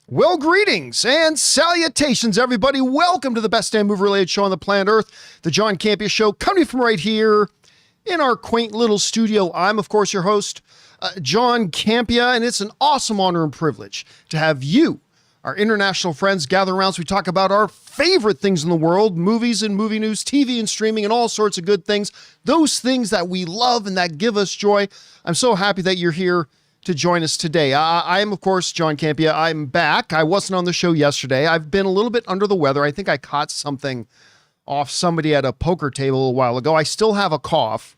Well, greetings and salutations, everybody. Welcome to the best damn movie-related show on the planet Earth, the John Campea Show, coming from right here in our quaint little studio. I'm, of course, your host, John Campea, and it's an awesome honor and privilege to have you, our international friends, gather around so we talk about our favorite things in the world, movies and movie news, TV and streaming, and all sorts of good things, those things that we love and that give us joy. I'm so happy that you're here to join us today. I am, of course, John Campea. I'm back. I wasn't on the show yesterday. I've been a little bit under the weather. I think I caught something off somebody at a poker table a while ago. I still have a cough.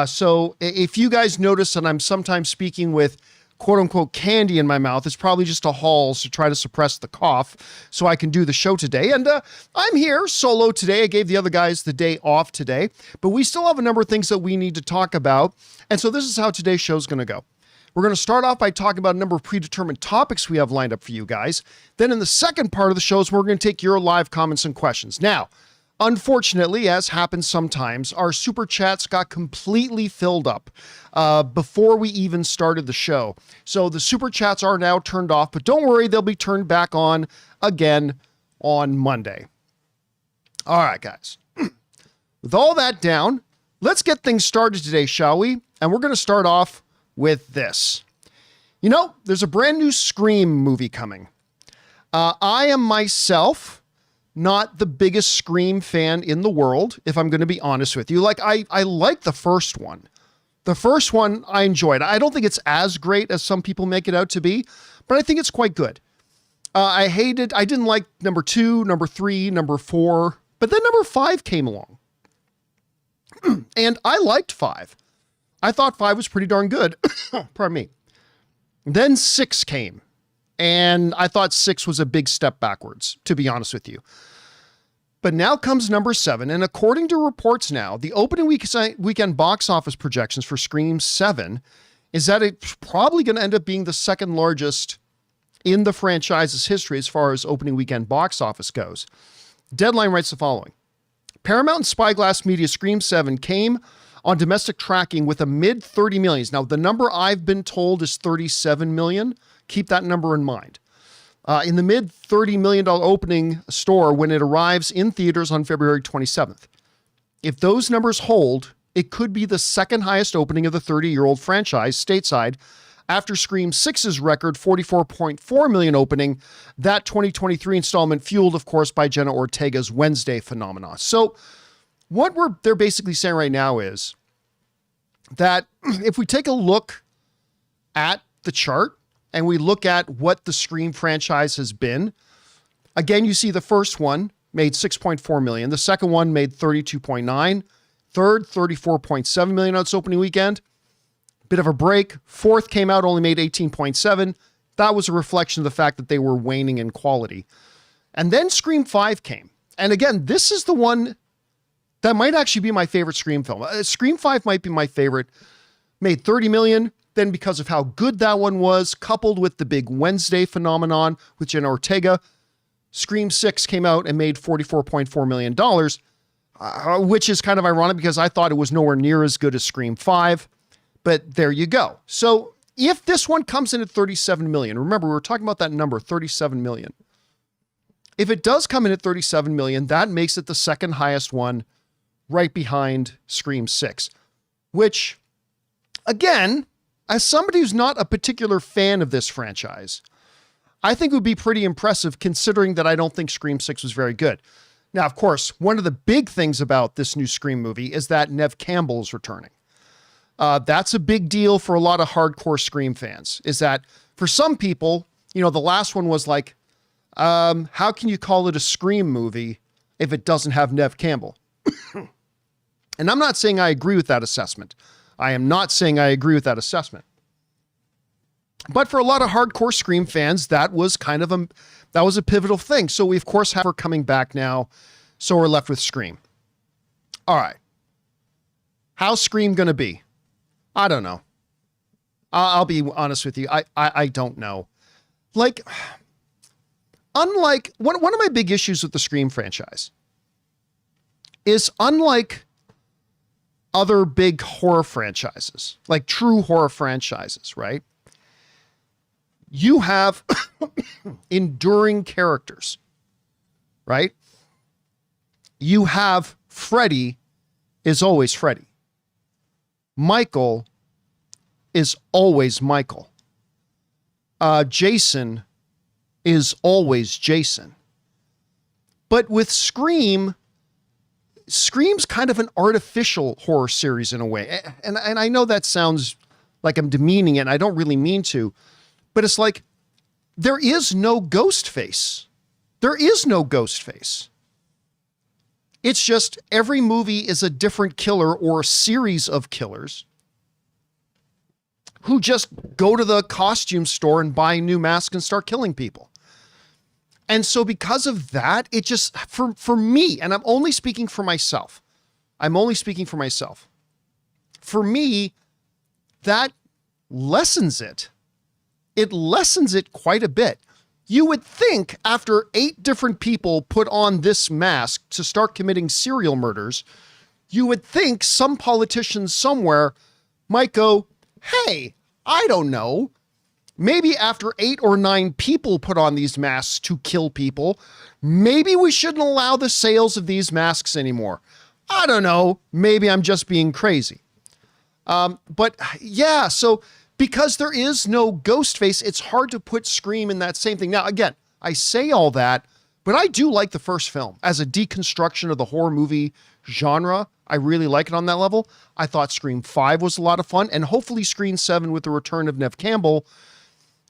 So if you guys notice that I'm sometimes speaking with quote unquote candy in my mouth, it's probably just a Halls to try to suppress the cough so I can do the show today. And I'm here solo today. I gave the other guys the day off today, but we still have a number of things that we need to talk about. And so this is how today's show is going to go. We're going to start off by talking about a number of predetermined topics we have lined up for you guys. Then in the second part of the show is we're going to take your live comments and questions. Now, unfortunately, as happens sometimes, our super chats got completely filled up before we even started the show. So the super chats are now turned off, but don't worry, they'll be turned back on again on Monday. All right, guys. With all that down, let's get things started today, shall we? And we're going to start off with this. You know, there's a brand new Scream movie coming. I am myself not the biggest Scream fan in the world, if I'm going to be honest with you. Like, I like the first one. The first one I enjoyed. I don't think it's as great as some people make it out to be, but I think it's quite good. I didn't like number 2, number 3, number 4, but then number 5 came along. And I liked 5. I thought 5 was pretty darn good. Pardon me. Then 6 came, and I thought 6 was a big step backwards, to be honest with you. But now comes number 7, and according to reports now, the opening weekend box office projections for Scream 7 is that it's probably going to end up being the second largest in the franchise's history as far as opening weekend box office goes. Deadline writes the following. Paramount and Spyglass Media Scream 7 came on domestic tracking with a mid 30 millions. Now, the number I've been told is 37 million. Keep that number in mind. In the mid $30 million opening store when it arrives in theaters on February 27th. If those numbers hold, it could be the second highest opening of the 30-year-old franchise stateside after Scream 6's record 44.4 million opening, that 2023 installment fueled, of course, by Jenna Ortega's Wednesday phenomenon. So what they're basically saying right now is that if we take a look at the chart and we look at what the Scream franchise has been, again, you see the first one made 6.4 million. The second one made 32.9. Third, 34.7 million on its opening weekend. Bit of a break. Fourth came out, only made 18.7. That was a reflection of the fact that they were waning in quality. And then Scream 5 came. And again, this is the one that might actually be my favorite Scream film. Scream 5 might be my favorite. Made 30 million. Then because of how good that one was, coupled with the big Wednesday phenomenon with Jenna Ortega, Scream 6 came out and made $44.4 million, which is kind of ironic because I thought it was nowhere near as good as Scream 5. But there you go. So if this one comes in at 37 million, remember we were talking about that number, 37 million. If it does come in at 37 million, that makes it the second highest one, right behind Scream 6, which, again, as somebody who's not a particular fan of this franchise, I think would be pretty impressive considering that I don't think Scream 6 was very good. Now, of course, one of the big things about this new Scream movie is that Neve Campbell is returning. That's a big deal for a lot of hardcore Scream fans, is that for some people, you know, the last one was like, how can you call it a Scream movie if it doesn't have Neve Campbell? And I'm not saying I agree with that assessment. I am not saying I agree with that assessment. But for a lot of hardcore Scream fans, that was kind of a pivotal thing. So we, of course, have her coming back now. So we're left with Scream. All right. How's Scream going to be? I don't know. I'll be honest with you. I don't know. Like, unlike one of my big issues with the Scream franchise is unlike other big horror franchises, like true horror franchises, right? You have, enduring characters, right? You have Freddy is always Freddy. Michael is always Michael. Jason is always Jason. But with Scream's kind of an artificial horror series in a way. And I know that sounds like I'm demeaning it, and I don't really mean to, but it's like, there is no ghost face. There is no ghost face. It's just every movie is a different killer or a series of killers who just go to the costume store and buy new masks and start killing people. And so because of that, it just, for me, and I'm only speaking for myself. For me, that lessens it. It lessens it quite a bit. You would think after 8 different people put on this mask to start committing serial murders, you would think some politician somewhere might go, hey, I don't know, maybe after 8 or 9 people put on these masks to kill people, maybe we shouldn't allow the sales of these masks anymore. I don't know, maybe I'm just being crazy. But yeah, so because there is no ghost face, it's hard to put Scream in that same thing. Now, again, I say all that, but I do like the first film as a deconstruction of the horror movie genre. I really like it on that level. I thought Scream 5 was a lot of fun, and hopefully Scream 7 with the return of Neve Campbell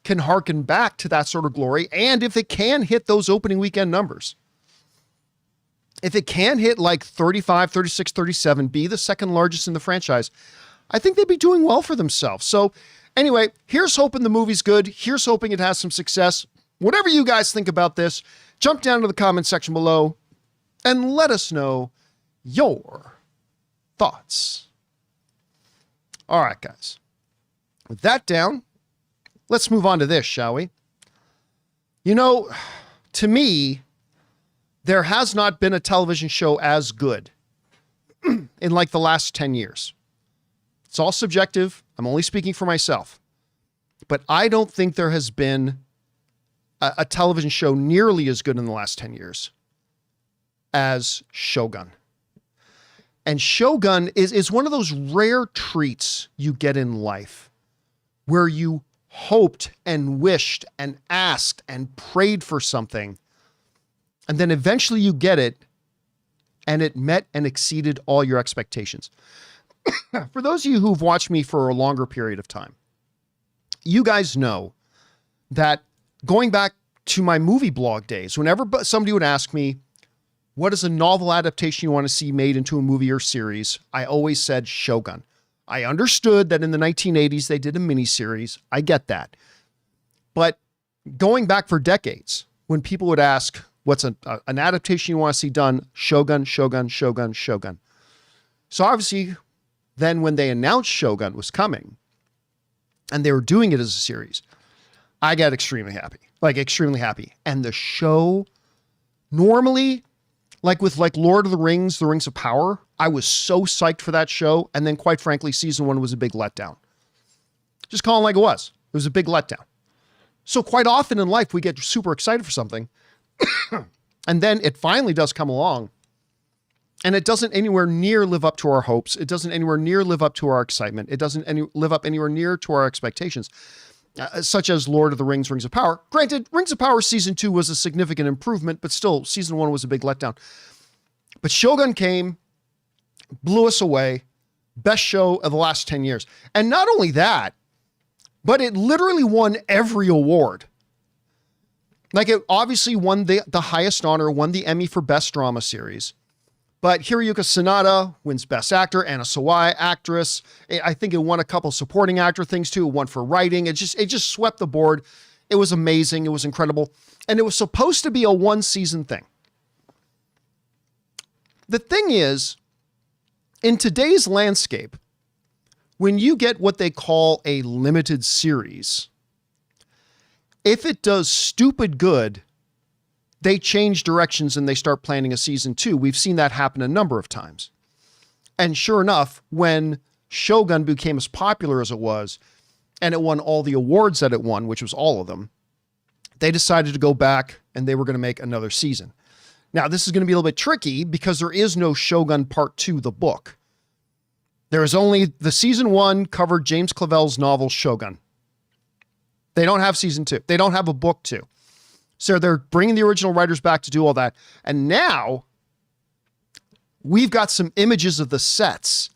can harken back to that sort of glory. And if it can hit those opening weekend numbers, if it can hit like 35, 36, 37, be the second largest in the franchise, I think they'd be doing well for themselves. So anyway, here's hoping the movie's good. Here's hoping it has some success. Whatever you guys think about this, jump down to the comment section below and let us know your thoughts. All right, guys. With that down, let's move on to this, shall we? You know, to me, there has not been a television show as good in like the last 10 years. It's all subjective. I'm only speaking for myself. But I don't think there has been a television show nearly as good in the last 10 years as Shogun. And Shogun is one of those rare treats you get in life where you hoped and wished and asked and prayed for something, and then eventually you get it, and it met and exceeded all your expectations. For those of you who've watched me for a longer period of time, you guys know that going back to my movie blog days, whenever somebody would ask me, what is a novel adaptation you want to see made into a movie or series, I always said Shogun. I understood that in the 1980s they did a miniseries. I get that. But going back for decades, when people would ask, what's an adaptation you want to see done? Shogun, Shogun, Shogun, Shogun. So obviously, then when they announced Shogun was coming and they were doing it as a series, I got extremely happy, like extremely happy. And the show normally, like with like Lord of the Rings of Power, I was so psyched for that show. And then quite frankly, season 1 was a big letdown. Just call it like it was. It was a big letdown. So quite often in life, we get super excited for something and then it finally does come along. And it doesn't anywhere near live up to our hopes. It doesn't anywhere near live up to our excitement. It doesn't live up anywhere near to our expectations, such as Lord of the Rings of Power. Granted, Rings of Power season 2 was a significant improvement, but still season 1 was a big letdown. But Shogun came, blew us away, best show of the last 10 years. And not only that, but it literally won every award. Like it obviously won the highest honor, won the Emmy for Best Drama Series. But Hiroyuki Sanada wins Best Actor, Anna Sawai, Actress. I think it won a couple supporting actor things too. It won for writing. It just swept the board. It was amazing. It was incredible. And it was supposed to be a 1-season thing. The thing is, in today's landscape, when you get what they call a limited series, if it does stupid good, they change directions and they start planning a season 2. We've seen that happen a number of times. And sure enough, when Shogun became as popular as it was, and it won all the awards that it won, which was all of them, they decided to go back and they were going to make another season. Now, this is going to be a little bit tricky because there is no Shogun Part 2, the book. There is only the season 1 covered James Clavell's novel Shogun. They don't have season 2. They don't have a book 2. So they're bringing the original writers back to do all that. And now we've got some images of the sets.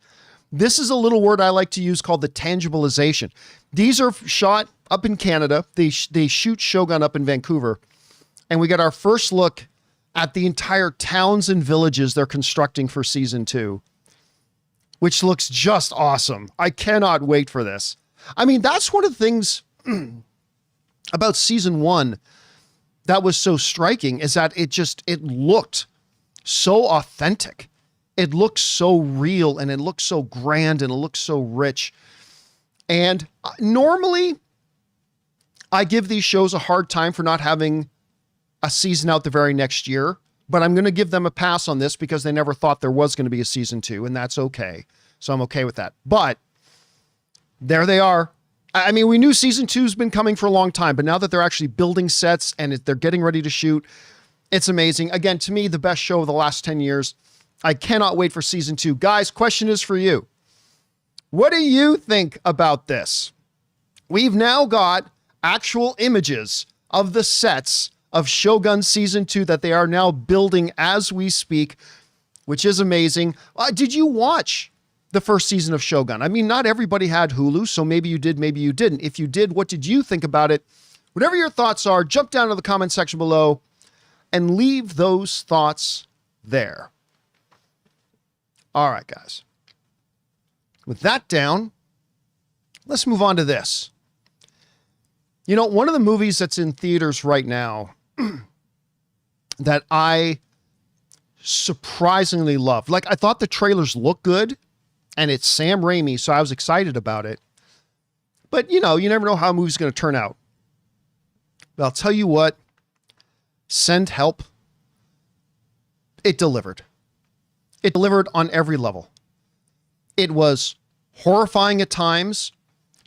This is a little word I like to use called the tangibilization. These are shot up in Canada. They shoot Shogun up in Vancouver. And we got our first look at the entire towns and villages they're constructing for season 2, which looks just awesome. I cannot wait for this. I mean, that's one of the things about season 1 that was so striking, is that it looked so authentic. It looked so real, and it looked so grand, and it looked so rich. And normally I give these shows a hard time for not having a season out the very next year, but I'm going to give them a pass on this because they never thought there was going to be a season 2, and that's okay. So I'm okay with that. But there they are. I mean, we knew season 2's been coming for a long time, but now that they're actually building sets and they're getting ready to shoot, it's amazing. Again, to me, the best show of the last 10 years. I cannot wait for season 2. Guys, question is for you. What do you think about this? We've now got actual images of the sets of Shogun season 2 that they are now building as we speak, which is amazing. Did you watch the first season of Shogun? I mean, not everybody had Hulu, so maybe you did, maybe you didn't. If you did, what did you think about it? Whatever your thoughts are, jump down to the comment section below and leave those thoughts there. All right, guys. With that down, let's move on to this. You know, one of the movies that's in theaters right now that I surprisingly love. Like, I thought the trailers looked good, and it's Sam Raimi, so I was excited about it. But, you know, you never know how a movie's going to turn out. But I'll tell you what, Send Help, it delivered. It delivered on every level. It was horrifying at times,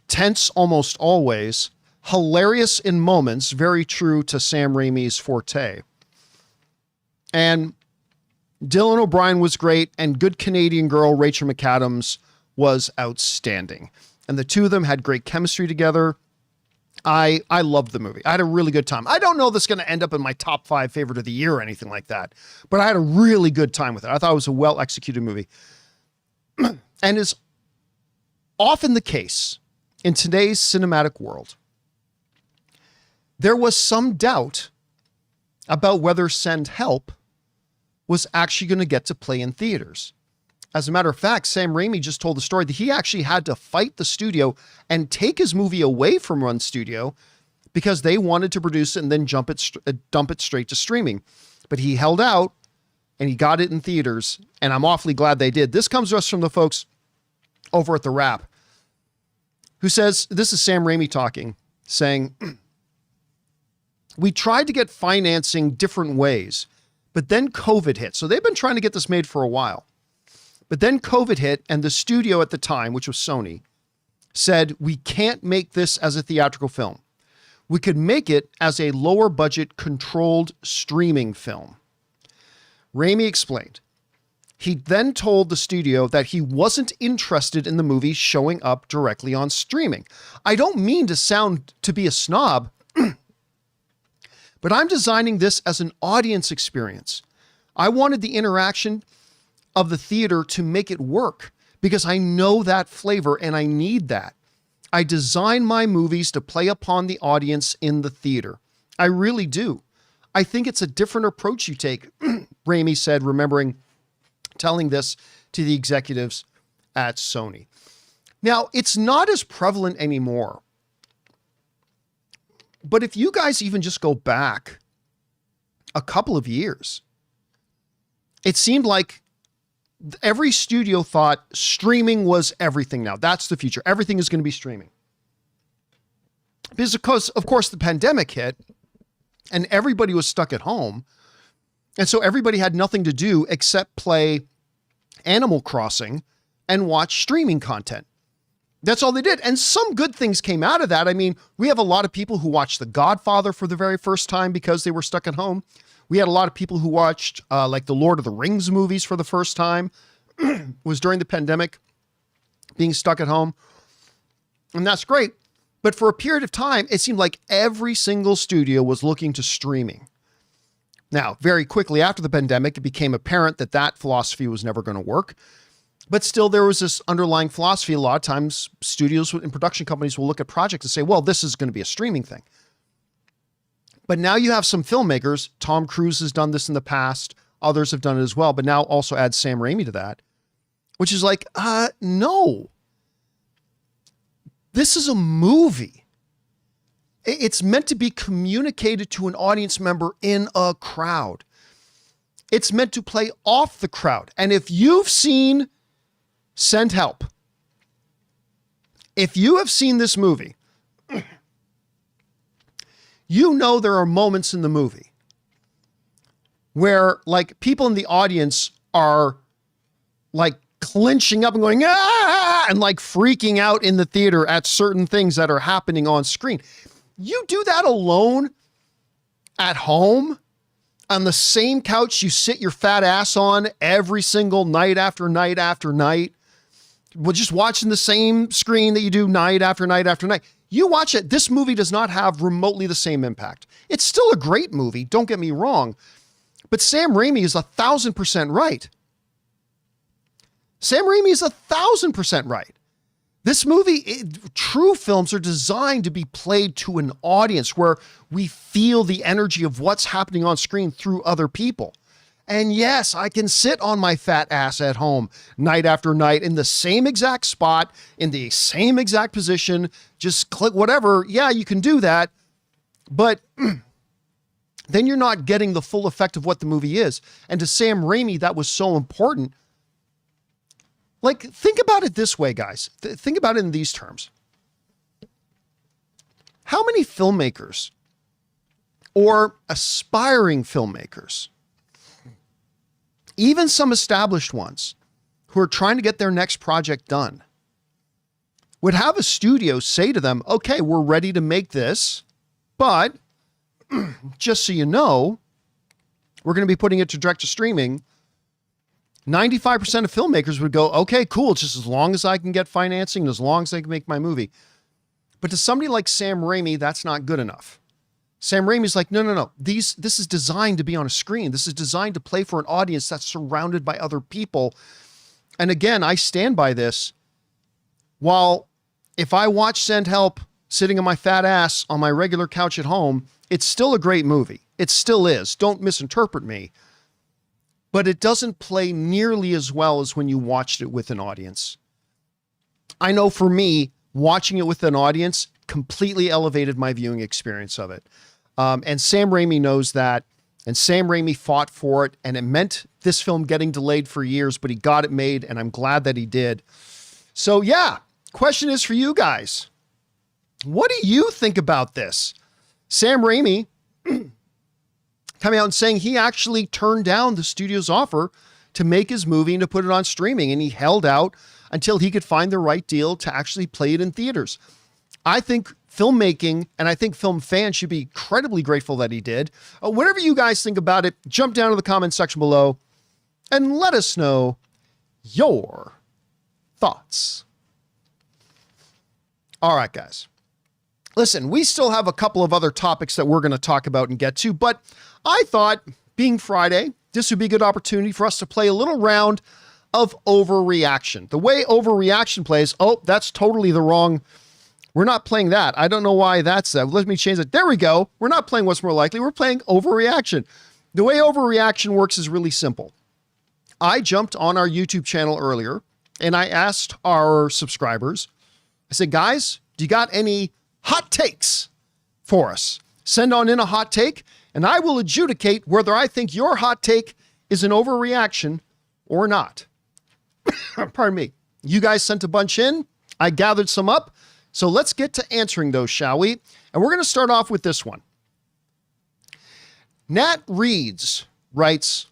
tense almost always, hilarious in moments, very true to Sam Raimi's forte. And Dylan O'Brien was great, and good Canadian girl Rachel McAdams was outstanding. And the two of them had great chemistry together. I loved the movie. I had a really good time. I don't know if this is going to end up in my top 5 favorite of the year or anything like that, but I had a really good time with it. I thought it was a well-executed movie. And is often the case in today's cinematic world, there was some doubt about whether Send Help was actually going to get to play in theaters. As a matter of fact, Sam Raimi just told the story that he actually had to fight the studio and take his movie away from Run Studio because they wanted to produce it and then dump it straight to streaming. But he held out and he got it in theaters, and I'm awfully glad they did. This comes to us from the folks over at The Wrap, who says, this is Sam Raimi talking, saying, we tried to get financing different ways, but then COVID hit. So they've been trying to get this made for a while. But then COVID hit, and the studio at the time, which was Sony, said, we can't make this as a theatrical film. We could make it as a lower budget controlled streaming film. Raimi explained. He then told the studio that he wasn't interested in the movie showing up directly on streaming. I don't mean to be a snob, but I'm designing this as an audience experience. I wanted the interaction of the theater to make it work because I know that flavor and I need that. I design my movies to play upon the audience in the theater. I really do. I think it's a different approach you take, Raimi said, telling this to the executives at Sony. Now, it's not as prevalent anymore. But if you guys even just go back a couple of years, it seemed like every studio thought streaming was everything now. That's the future. Everything is going to be streaming. Because, of course, the pandemic hit and everybody was stuck at home. And so everybody had nothing to do except play Animal Crossing and watch streaming content. That's all they did. And some good things came out of that. I mean, we have a lot of people who watched The Godfather for the very first time because they were stuck at home. We had a lot of people who watched like the Lord of the Rings movies for the first time. Was during the pandemic, being stuck at home. And that's great. But for a period of time, it seemed like every single studio was looking to streaming. Now, very quickly after the pandemic, it became apparent that that philosophy was never going to work. But still, there was this underlying philosophy. A lot of times, studios and production companies will look at projects and say, well, this is going to be a streaming thing. But now you have some filmmakers. Tom Cruise has done this in the past. Others have done it as well. But now also add Sam Raimi to that, which is like, no. This is a movie. It's meant to be communicated to an audience member in a crowd. It's meant to play off the crowd. And if you've seen Send Help, if you have seen this movie, you know there are moments in the movie where like people in the audience are like clenching up and going, ah, and like freaking out in the theater at certain things that are happening on screen. You do that alone at home on the same couch you sit your fat ass on every single night after night after night. We're just watching the same screen that you do night after night after night. You watch it. This movie does not have remotely the same impact. It's still a great movie. Don't get me wrong, but Sam Raimi is 1,000% right. Sam Raimi is 1,000% right. This movie, true films are designed to be played to an audience where we feel the energy of what's happening on screen through other people. And yes, I can sit on my fat ass at home night after night in the same exact spot, in the same exact position, just click whatever. Yeah, you can do that. But then you're not getting the full effect of what the movie is. And to Sam Raimi, that was so important. Like, think about it this way, guys. Think about it in these terms. How many filmmakers or aspiring filmmakers, even some established ones who are trying to get their next project done, would have a studio say to them, okay, we're ready to make this, but just so you know, we're going to be putting it to direct to streaming. 95% of filmmakers would go, okay, cool. Just as long as I can get financing and as long as I can make my movie. But to somebody like Sam Raimi, that's not good enough. Sam Raimi's like, no. This is designed to be on a screen. This is designed to play for an audience that's surrounded by other people. And again, I stand by this. While if I watch Send Help sitting on my fat ass on my regular couch at home, it's still a great movie. It still is. Don't misinterpret me. But it doesn't play nearly as well as when you watched it with an audience. I know for me, watching it with an audience completely elevated my viewing experience of it. And Sam Raimi knows that. And Sam Raimi fought for it. And it meant this film getting delayed for years, but he got it made. And I'm glad that he did. So yeah, question is for you guys. What do you think about this? Sam Raimi coming out and saying he actually turned down the studio's offer to make his movie and to put it on streaming. And he held out until he could find the right deal to actually play it in theaters. I think filmmaking and I think film fans should be incredibly grateful that he did. Whatever you guys think about it, jump down to the comment section below and let us know your thoughts. All right, guys. Listen, we still have a couple of other topics that we're going to talk about and get to, but I thought, being Friday, this would be a good opportunity for us to play a little round of Overreaction. The way Overreaction plays, oh, that's totally the wrong. We're not playing that. I don't know why that's that. Let me change it. There we go. We're not playing What's More Likely. We're playing Overreaction. The way Overreaction works is really simple. I jumped on our YouTube channel earlier and I asked our subscribers, I said, guys, do you got any hot takes for us? Send on in a hot take and I will adjudicate whether I think your hot take is an overreaction or not. Pardon me. You guys sent a bunch in. I gathered some up. So let's get to answering those, shall we? And we're going to start off with this one. Nat Reeds writes,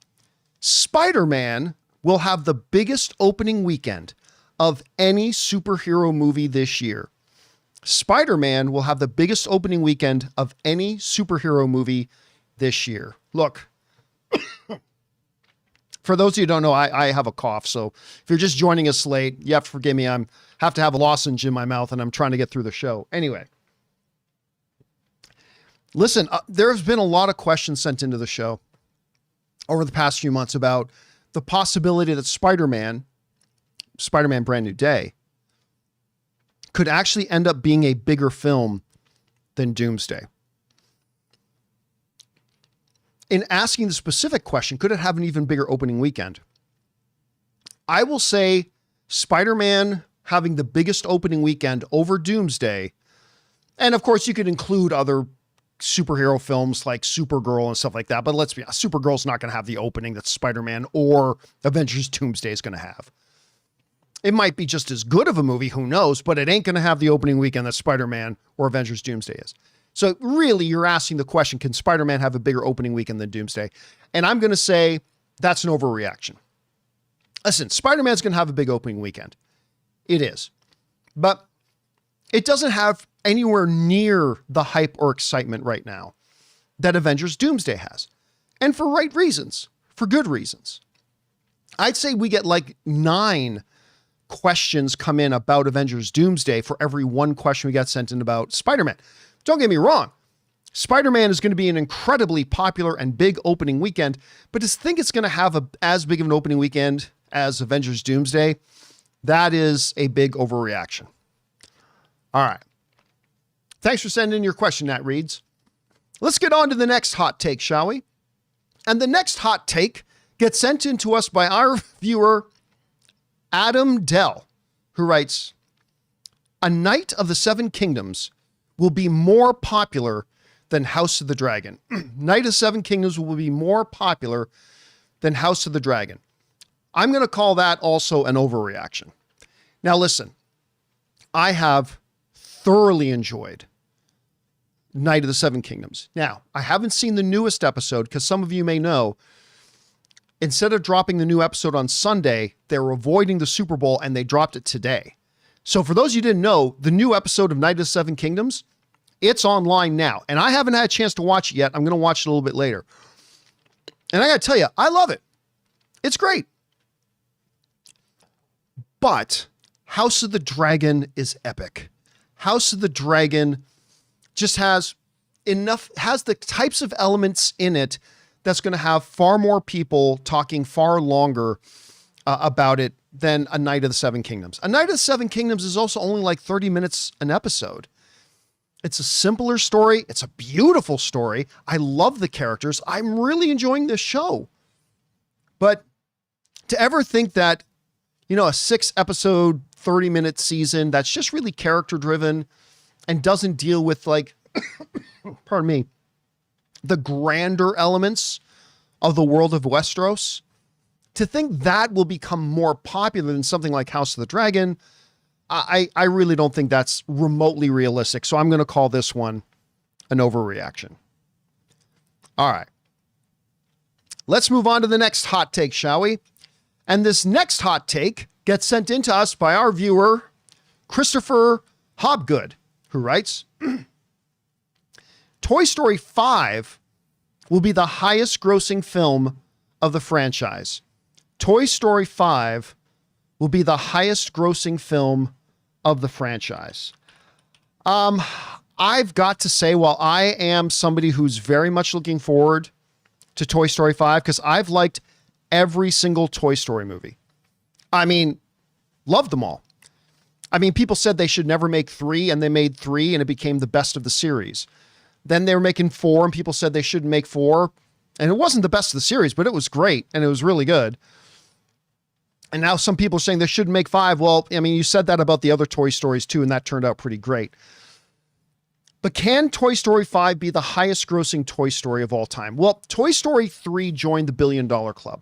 Spider-Man will have the biggest opening weekend. of any superhero movie this year. Spider-Man will have the biggest opening weekend of any superhero movie this year. Look, for those of you who don't know, I have a cough. So if you're just joining us late, you have to forgive me. I have to have a lozenge in my mouth and I'm trying to get through the show. Anyway, listen, there's been a lot of questions sent into the show over the past few months about the possibility that Spider-Man Brand New Day could actually end up being a bigger film than Doomsday. In asking the specific question, could it have an even bigger opening weekend? I will say Spider-Man having the biggest opening weekend over Doomsday. And of course you could include other superhero films like Supergirl and stuff like that. But let's be honest, Supergirl's not going to have the opening that Spider-Man or Avengers Doomsday is going to have. It might be just as good of a movie, who knows, but it ain't going to have the opening weekend that Spider-Man or Avengers Doomsday is. So really, you're asking the question, can Spider-Man have a bigger opening weekend than Doomsday? And I'm going to say that's an overreaction. Listen, Spider-Man's going to have a big opening weekend. It is. But it doesn't have anywhere near the hype or excitement right now that Avengers Doomsday has. And for right reasons, for good reasons. I'd say we get like 9 questions come in about Avengers Doomsday for every 1 question we got sent in about Spider-Man. Don't get me wrong. Spider-Man is going to be an incredibly popular and big opening weekend, but to think it's going to have as big of an opening weekend as Avengers Doomsday, that is a big overreaction. All right. Thanks for sending in your question, Nat Reeds. Let's get on to the next hot take, shall we? And the next hot take gets sent in to us by our viewer, Adam Dell, who writes, "A Knight of the Seven Kingdoms will be more popular than House of the Dragon." Knight of Seven Kingdoms will be more popular than House of the Dragon. I'm going to call that also an overreaction. Now listen, I have thoroughly enjoyed Knight of the Seven Kingdoms. Now, I haven't seen the newest episode because some of you may know, instead of dropping the new episode on Sunday, they're avoiding the Super Bowl and they dropped it today. So for those of you who didn't know, the new episode of Knight of the Seven Kingdoms, it's online now. And I haven't had a chance to watch it yet. I'm going to watch it a little bit later. And I got to tell you, I love it. It's great. But House of the Dragon is epic. House of the Dragon just has the types of elements in it that's going to have far more people talking far longer about it than A Knight of the Seven Kingdoms. A Knight of the Seven Kingdoms is also only like 30 minutes an episode. It's a simpler story. It's a beautiful story. I love the characters. I'm really enjoying this show. But to ever think that, a 6-episode, 30-minute season that's just really character driven and doesn't deal with pardon me, the grander elements of the world of Westeros, to think that will become more popular than something like House of the Dragon, I really don't think that's remotely realistic. So I'm going to call this one an overreaction. All right. Let's move on to the next hot take, shall we? And this next hot take gets sent in to us by our viewer, Christopher Hobgood, who writes, Toy Story 5 will be the highest grossing film of the franchise. Toy Story 5 will be the highest grossing film of the franchise. I've got to say, while I am somebody who's very much looking forward to Toy Story 5, because I've liked every single Toy Story movie. I mean, loved them all. I mean, people said they should never make 3, and they made 3, and it became the best of the series. Then they were making 4, and people said they shouldn't make 4, and it wasn't the best of the series, but it was great, and it was really good. And now some people are saying they shouldn't make 5. Well, I mean, you said that about the other Toy Stories too, and that turned out pretty great. But can Toy Story 5 be the highest grossing Toy Story of all time? Well, Toy Story 3 joined the $1 billion club.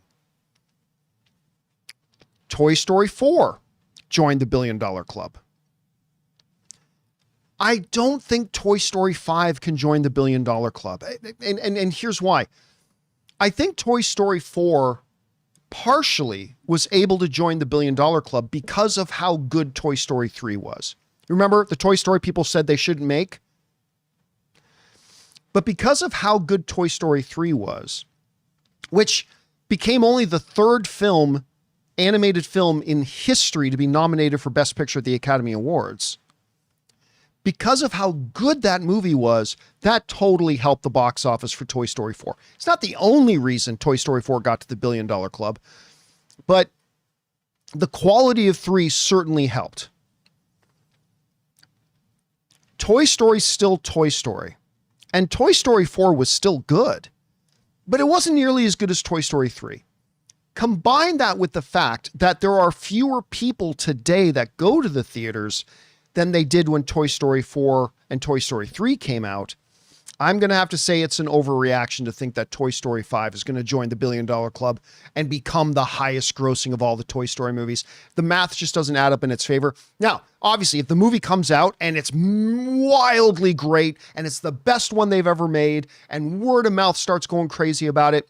Toy Story 4 joined the $1 billion club. I don't think Toy Story 5 can join the $1 billion club. And here's why. I think Toy Story 4 partially was able to join the $1 billion club because of how good Toy Story 3 was. Remember the Toy Story people said they shouldn't make? But because of how good Toy Story 3 was, which became only the third animated film in history to be nominated for Best Picture at the Academy Awards, because of how good that movie was, that totally helped the box office for Toy Story 4. It's not the only reason Toy Story 4 got to the $1 billion club, but the quality of 3 certainly helped. Toy Story's still Toy Story, and Toy Story 4 was still good, but it wasn't nearly as good as Toy Story 3. Combine that with the fact that there are fewer people today that go to the theaters than they did when Toy Story 4 and Toy Story 3 came out. I'm going to have to say it's an overreaction to think that Toy Story 5 is going to join the $1 billion club and become the highest grossing of all the Toy Story movies. The math just doesn't add up in its favor. Now, obviously, if the movie comes out and it's wildly great and it's the best one they've ever made and word of mouth starts going crazy about it,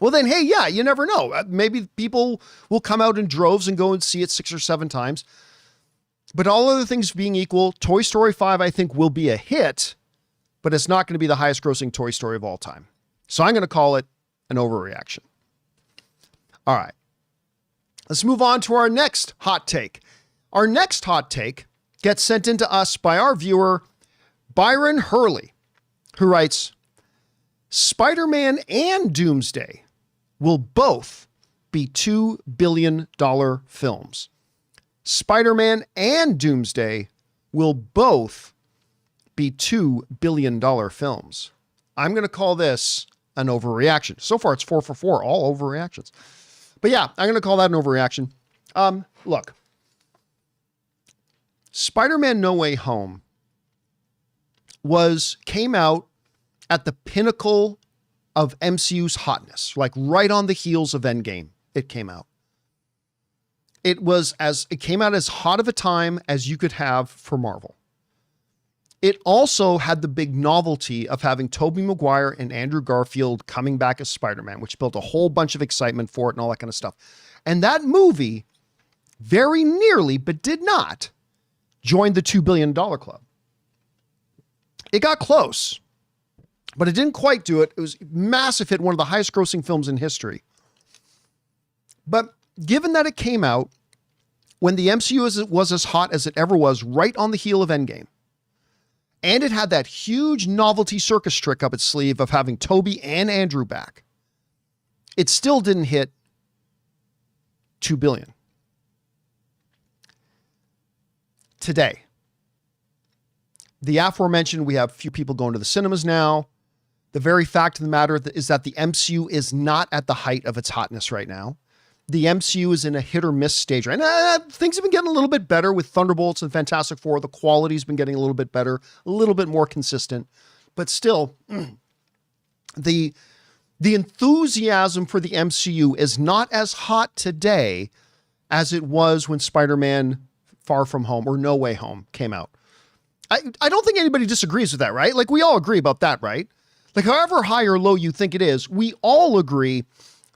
well then, hey, yeah, you never know. Maybe people will come out in droves and go and see it 6 or 7 times. But all other things being equal, Toy Story 5, I think, will be a hit, but it's not going to be the highest grossing Toy Story of all time. So I'm going to call it an overreaction. All right. Let's move on to our next hot take. Our next hot take gets sent in to us by our viewer, Byron Hurley, who writes, Spider-Man and Doomsday will both be $2 billion films. Spider-Man and Doomsday will both be $2 billion films. I'm going to call this an overreaction. So far, it's 4 for 4, all overreactions. But yeah, I'm going to call that an overreaction. Look, Spider-Man No Way Home came out at the pinnacle of MCU's hotness, like right on the heels of Endgame. It came out. It came out as hot of a time as you could have for Marvel. It also had the big novelty of having Tobey Maguire and Andrew Garfield coming back as Spider-Man, which built a whole bunch of excitement for it and all that kind of stuff. And that movie very nearly, but did not, join the $2 billion club. It got close, but it didn't quite do it. It was a massive hit, one of the highest grossing films in history. But given that it came out when the MCU was as hot as it ever was, right on the heel of Endgame, and it had that huge novelty circus trick up its sleeve of having Toby and Andrew back, it still didn't hit $2 billion. Today, the aforementioned, we have few people going to the cinemas now. The very fact of the matter is that the MCU is not at the height of its hotness right now. The MCU is in a hit or miss stage right now. Things have been getting a little bit better with Thunderbolts and Fantastic Four. The quality's been getting a little bit better, a little bit more consistent, but still the enthusiasm for the MCU is not as hot today as it was when Spider-Man Far From Home or No Way Home came out. I don't think anybody disagrees with that, right? Like we all agree about that, right? Like however high or low you think it is, we all agree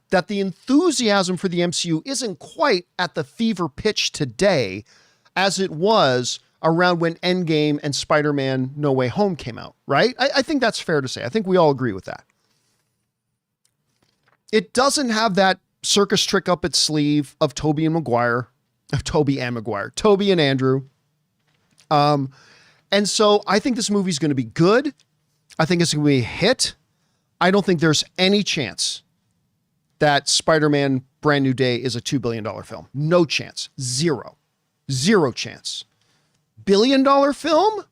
that the enthusiasm for the MCU isn't quite at the fever pitch today as it was around when Endgame and Spider-Man No Way Home came out, right? I think that's fair to say. I think we all agree with that. It doesn't have that circus trick up its sleeve of Toby and Andrew. And so I think this movie's going to be good. I think it's going to be a hit. I don't think there's any chance that Spider-Man Brand New Day is a $2 billion film. No chance. Zero chance. $1 billion film?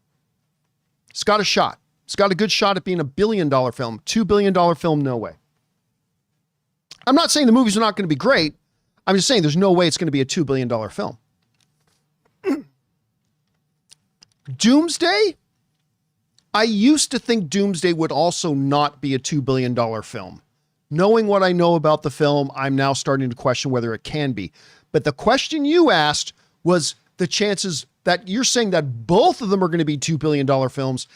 It's got a shot. It's got a good shot at being a $1 billion film. $2 billion film, no way. I'm not saying the movies are not going to be great. I'm just saying there's no way it's going to be a $2 billion film. Doomsday? I used to think Doomsday would also not be a $2 billion film. Knowing what I know about the film, I'm now starting to question whether it can be. But the question you asked was the chances that you're saying that both of them are going to be $2 billion films.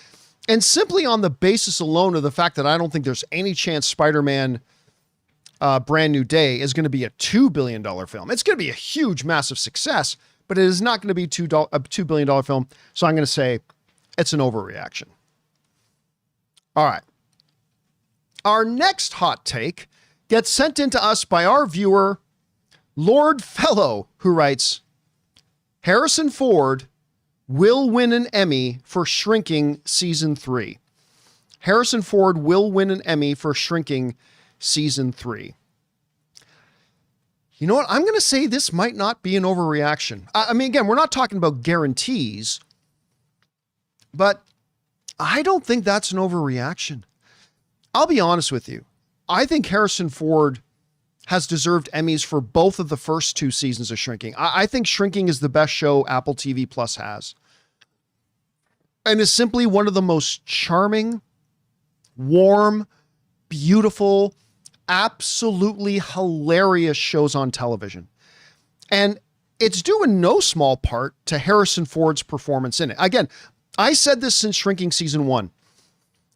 And simply on the basis alone of the fact that I don't think there's any chance Spider-Man Brand New Day is going to be a $2 billion film. It's going to be a huge, massive success, but it is not going to be a $2 billion film. So I'm going to say it's an overreaction. All right. Our next hot take gets sent in to us by our viewer, Lord Fellow, who writes, Harrison Ford will win an Emmy for Shrinking Season 3. Harrison Ford will win an Emmy for Shrinking Season 3. You know what? I'm going to say this might not be an overreaction. I mean, again, we're not talking about guarantees, but I don't think that's an overreaction. I'll be honest with you. I think Harrison Ford has deserved Emmys for both of the first two seasons of Shrinking. I think Shrinking is the best show Apple TV Plus has. And is simply one of the most charming, warm, beautiful, absolutely hilarious shows on television. And it's due in no small part to Harrison Ford's performance in it. Again, I said this since Shrinking Season 1.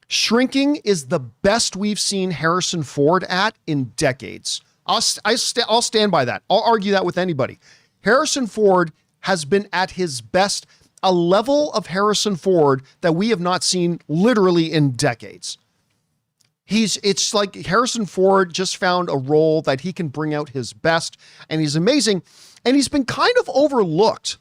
Shrinking is the best we've seen Harrison Ford at in decades. I'll stand by that. I'll argue that with anybody. Harrison Ford has been at his best, a level of Harrison Ford that we have not seen literally in decades. It's like Harrison Ford just found a role that he can bring out his best, and he's amazing. And he's been kind of overlooked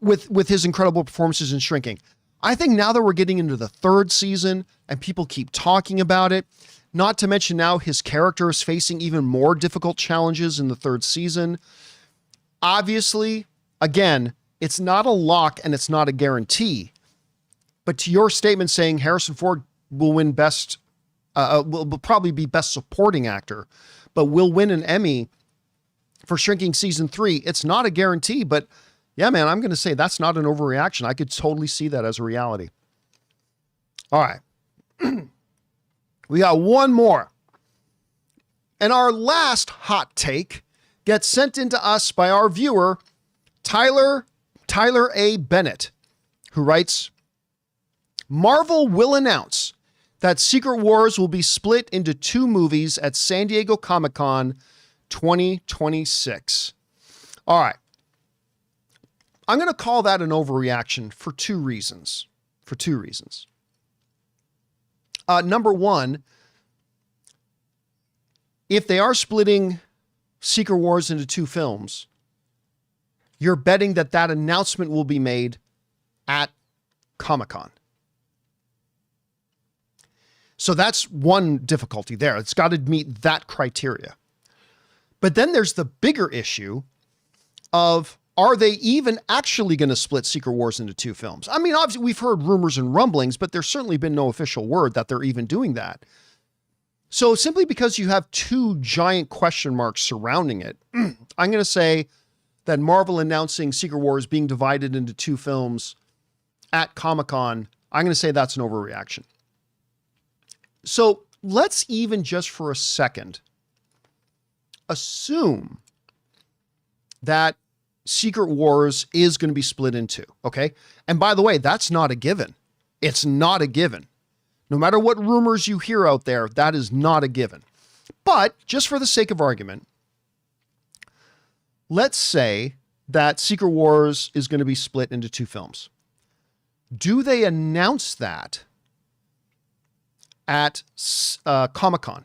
with his incredible performances in Shrinking. I think now that we're getting into the third season and people keep talking about it, not to mention now his character is facing even more difficult challenges in the third season. Obviously, again, it's not a lock and it's not a guarantee. But to your statement saying Harrison Ford will win will probably be best supporting actor, but will win an Emmy for Shrinking Season 3, it's not a guarantee, but yeah, man, I'm going to say that's not an overreaction. I could totally see that as a reality. All right. We got one more. And our last hot take gets sent into us by our viewer, Tyler A. Bennett, who writes, Marvel will announce that Secret Wars will be split into 2 movies at San Diego Comic-Con 2026. All right. I'm going to call that an overreaction for 2 reasons. Number one, if they are splitting Secret Wars into 2 films, you're betting that announcement will be made at Comic-Con. So that's one difficulty there. It's got to meet that criteria. But then there's the bigger issue of, are they even actually going to split Secret Wars into 2 films? I mean, obviously we've heard rumors and rumblings, but there's certainly been no official word that they're even doing that. So simply because you have 2 giant question marks surrounding it, I'm going to say that Marvel announcing Secret Wars being divided into 2 films at Comic-Con, I'm going to say that's an overreaction. So let's even just for a second assume that Secret Wars is going to be split in 2, okay? And by the way, that's not a given. It's not a given. No matter what rumors you hear out there, that is not a given. But just for the sake of argument, let's say that Secret Wars is going to be split into 2 films. Do they announce that at Comic-Con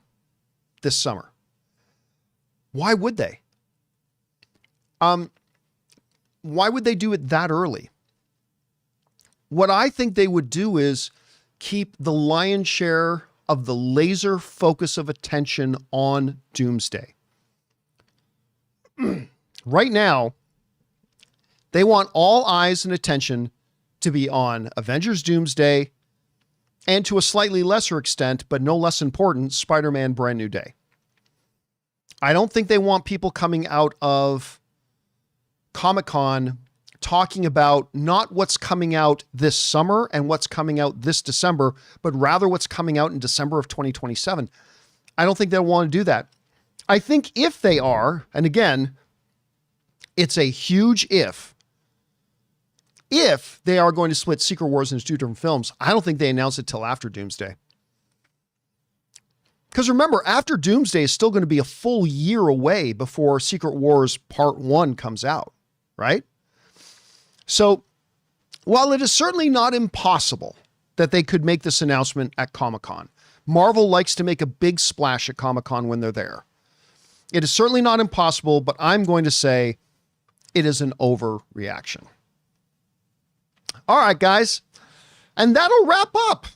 this summer? Why would they? Why would they do it that early? What I think they would do is keep the lion's share of the laser focus of attention on Doomsday. Right now, they want all eyes and attention to be on Avengers Doomsday and to a slightly lesser extent, but no less important, Spider-Man Brand New Day. I don't think they want people coming out of Comic-Con talking about not what's coming out this summer and what's coming out this December, but rather what's coming out in December of 2027. I don't think they'll want to do that. I think if they are, and again, it's a huge if they are going to split Secret Wars into 2 different films, I don't think they announce it till after Doomsday. Because remember, after Doomsday is still going to be a full year away before Secret Wars Part 1 comes out, right? So while it is certainly not impossible that they could make this announcement at Comic-Con, Marvel likes to make a big splash at Comic-Con when they're there. It is certainly not impossible, but I'm going to say it is an overreaction. All right, guys. And that'll wrap up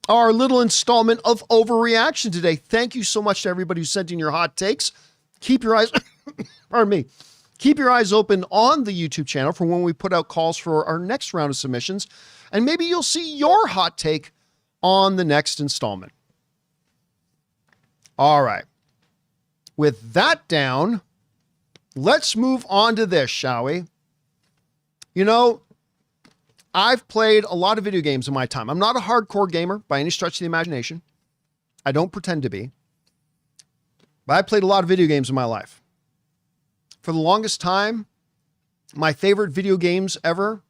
our little installment of Overreaction today. Thank you so much to everybody who sent in your hot takes. Keep your eyes, pardon me, keep your eyes open on the YouTube channel for when we put out calls for our next round of submissions. And maybe you'll see your hot take on the next installment. All right. With that down, let's move on to this, shall we? You know, I've played a lot of video games in my time. I'm not a hardcore gamer by any stretch of the imagination. I don't pretend to be. But I played a lot of video games in my life. For the longest time, my favorite video games ever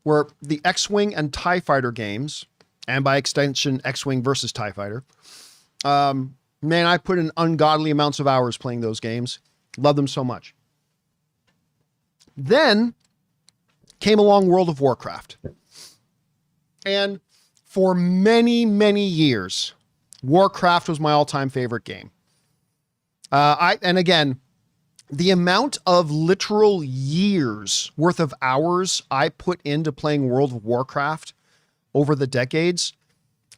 were the X-Wing and TIE Fighter games, and by extension, X-Wing versus TIE Fighter. Man, I put in ungodly amounts of hours playing those games. Love them so much. Then came along World of Warcraft. And for many, many years, Warcraft was my all-time favorite game. And again, the amount of literal years worth of hours I put into playing World of Warcraft over the decades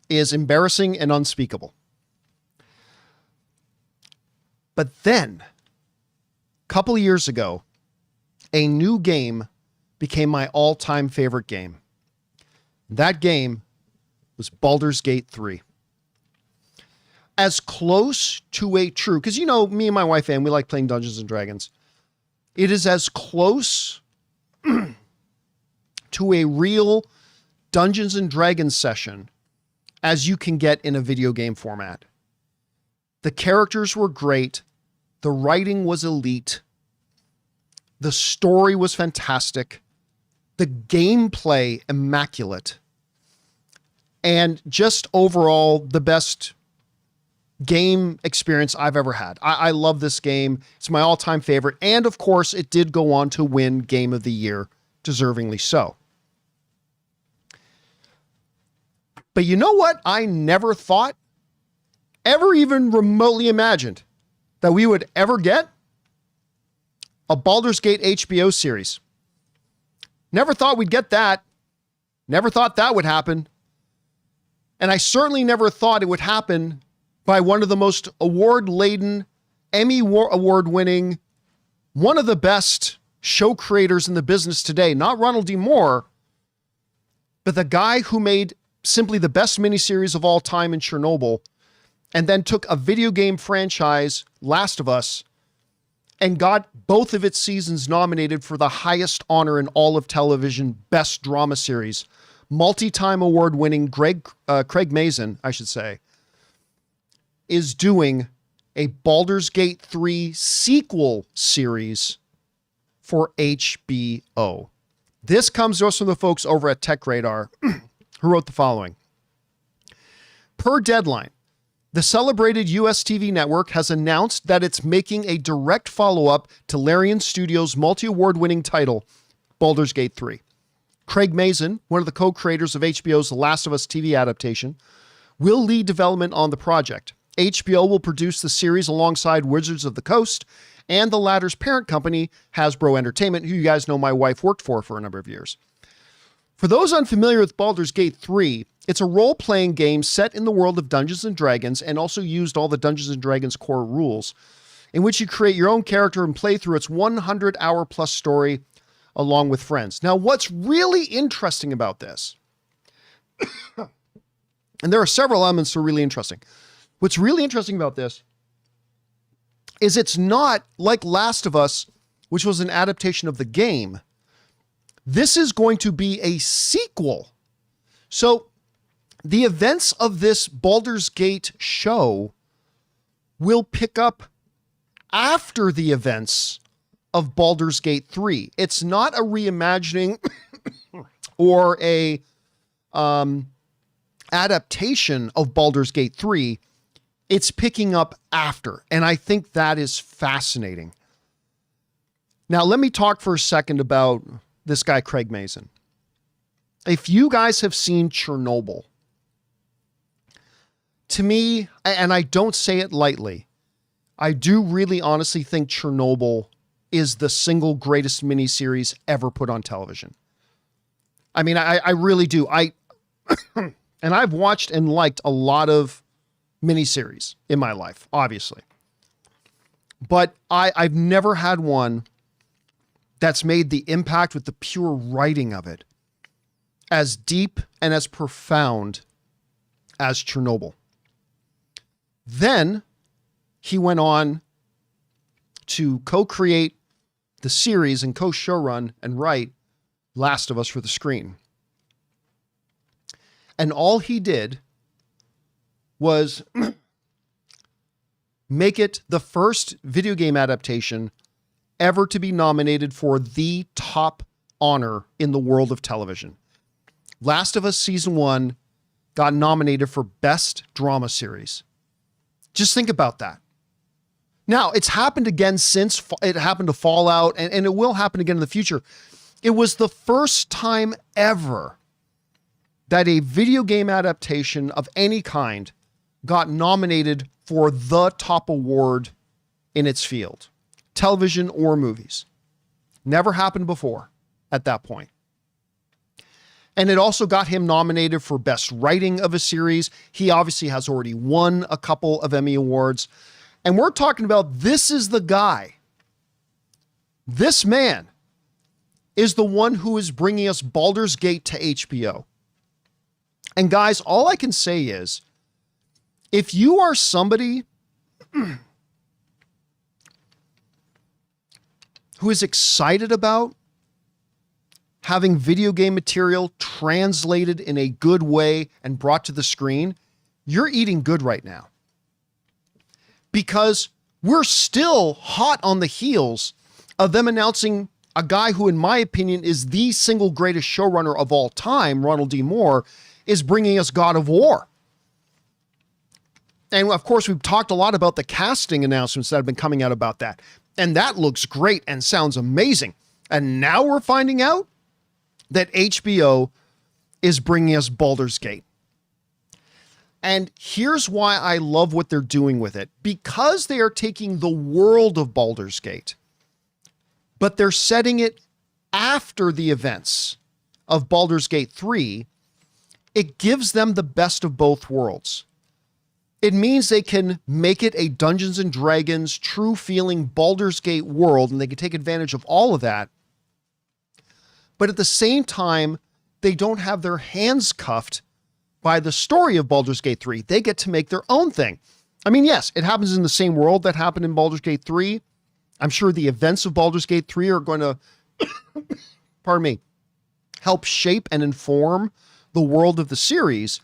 is embarrassing and unspeakable. But then, a couple of years ago, a new game became my all-time favorite game. That game was Baldur's Gate 3. As close to a true, because you know, me and my wife, Ann, we like playing Dungeons and Dragons. It is as close to a real Dungeons and Dragons session as you can get in a video game format. The characters were great. The writing was elite. The story was fantastic. The gameplay immaculate. And just overall, the best game experience I've ever had. I love this game. It's my all-time favorite. And of course, it did go on to win Game of the Year, deservingly so. But you know what I never thought, ever even remotely imagined that we would ever get? A Baldur's Gate HBO series. Never thought we'd get that. Never thought that would happen. And I certainly never thought it would happen by one of the most award-laden, Emmy award-winning, one of the best show creators in the business today. Not Ronald D. Moore, but the guy who made simply the best miniseries of all time in Chernobyl, and then took a video game franchise, Last of Us, and got both of its seasons nominated for the highest honor in all of television, Best Drama Series. Multi-time award-winning Craig Mazin, I should say, is doing a Baldur's Gate 3 sequel series for HBO. This comes to us from the folks over at Tech Radar, who wrote the following. Per Deadline, the celebrated US TV network has announced that it's making a direct follow-up to Larian Studios' multi-award-winning title, Baldur's Gate 3. Craig Mazin, one of the co-creators of HBO's The Last of Us TV adaptation, will lead development on the project. HBO will produce the series alongside Wizards of the Coast and the latter's parent company, Hasbro Entertainment, who you guys know my wife worked for a number of years. For those unfamiliar with Baldur's Gate 3, it's a role-playing game set in the world of Dungeons & Dragons and also used all the Dungeons & Dragons core rules, in which you create your own character and play through its 100-hour-plus story along with friends. Now, what's really interesting about this, and there are several elements that are really interesting. What's really interesting about this is it's not like Last of Us, which was an adaptation of the game. This is going to be a sequel. So the events of this Baldur's Gate show will pick up after the events of Baldur's Gate 3. It's not a reimagining or a adaptation of Baldur's Gate 3. It's picking up after, and I think that is fascinating. Now, let me talk for a second about this guy, Craig Mazin. If you guys have seen Chernobyl, to me, and I don't say it lightly, I do really honestly think Chernobyl is the single greatest miniseries ever put on television. I mean, I really do. And I've watched and liked a lot of miniseries in my life, obviously. But I've never had one that's made the impact with the pure writing of it as deep and as profound as Chernobyl. Then he went on to co-create the series and co-showrun and write Last of Us for the screen. And all he did was make it the first video game adaptation ever to be nominated for the top honor in the world of television. Last of Us Season 1 got nominated for Best Drama Series. Just think about that. Now, it's happened again since it happened to Fallout, and it will happen again in the future. It was the first time ever that a video game adaptation of any kind got nominated for the top award in its field, television or movies. Never happened before at that point. And it also got him nominated for Best Writing of a Series. He obviously has already won a couple of Emmy Awards. And we're talking about, this is the guy. This man is the one who is bringing us Baldur's Gate to HBO. And guys, all I can say is, if you are somebody who is excited about having video game material translated in a good way and brought to the screen, you're eating good right now. Because we're still hot on the heels of them announcing a guy who, in my opinion, is the single greatest showrunner of all time, Ronald D. Moore, is bringing us God of War. And of course, we've talked a lot about the casting announcements that have been coming out about that. And that looks great and sounds amazing. And now we're finding out that HBO is bringing us Baldur's Gate. And here's why I love what they're doing with it. Because they are taking the world of Baldur's Gate, but they're setting it after the events of Baldur's Gate 3, it gives them the best of both worlds. It means they can make it a Dungeons and Dragons true feeling Baldur's Gate world, and they can take advantage of all of that. But at the same time, they don't have their hands cuffed by the story of Baldur's Gate 3. They get to make their own thing. I mean, yes, it happens in the same world that happened in Baldur's Gate 3. I'm sure the events of Baldur's Gate 3 are going to, pardon me, help shape and inform the world of the series.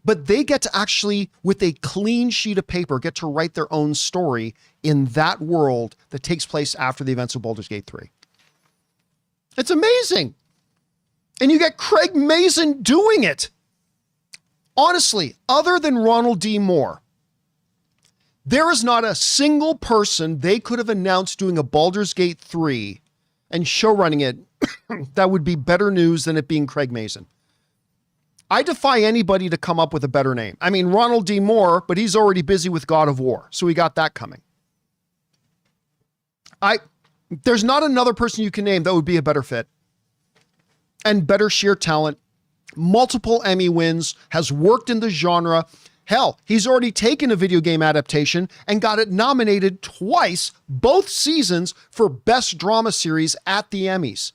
But they get to actually, with a clean sheet of paper, get to write their own story in that world that takes place after the events of Baldur's Gate 3. It's amazing. And you get Craig Mazin doing it. Honestly, other than Ronald D. Moore, there is not a single person they could have announced doing a Baldur's Gate 3 and showrunning it that would be better news than it being Craig Mazin. I defy anybody to come up with a better name. I mean, Ronald D. Moore, but he's already busy with God of War, so we got that coming. There's not another person you can name that would be a better fit and better sheer talent, multiple Emmy wins, has worked in the genre. Hell, he's already taken a video game adaptation and got it nominated twice, both seasons, for Best Drama Series at the Emmys.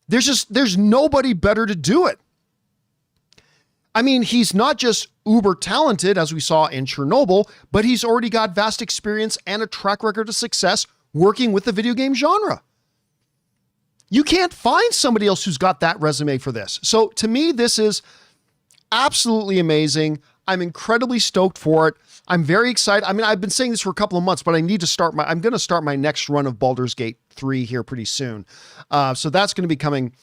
There's nobody better to do it. I mean, he's not just uber talented, as we saw in Chernobyl, but he's already got vast experience and a track record of success working with the video game genre. You can't find somebody else who's got that resume for this. So to me, this is absolutely amazing. I'm incredibly stoked for it. I'm very excited. I mean, I've been saying this for a couple of months, but I'm going to start my next run of Baldur's Gate 3 here pretty soon. So that's going to be coming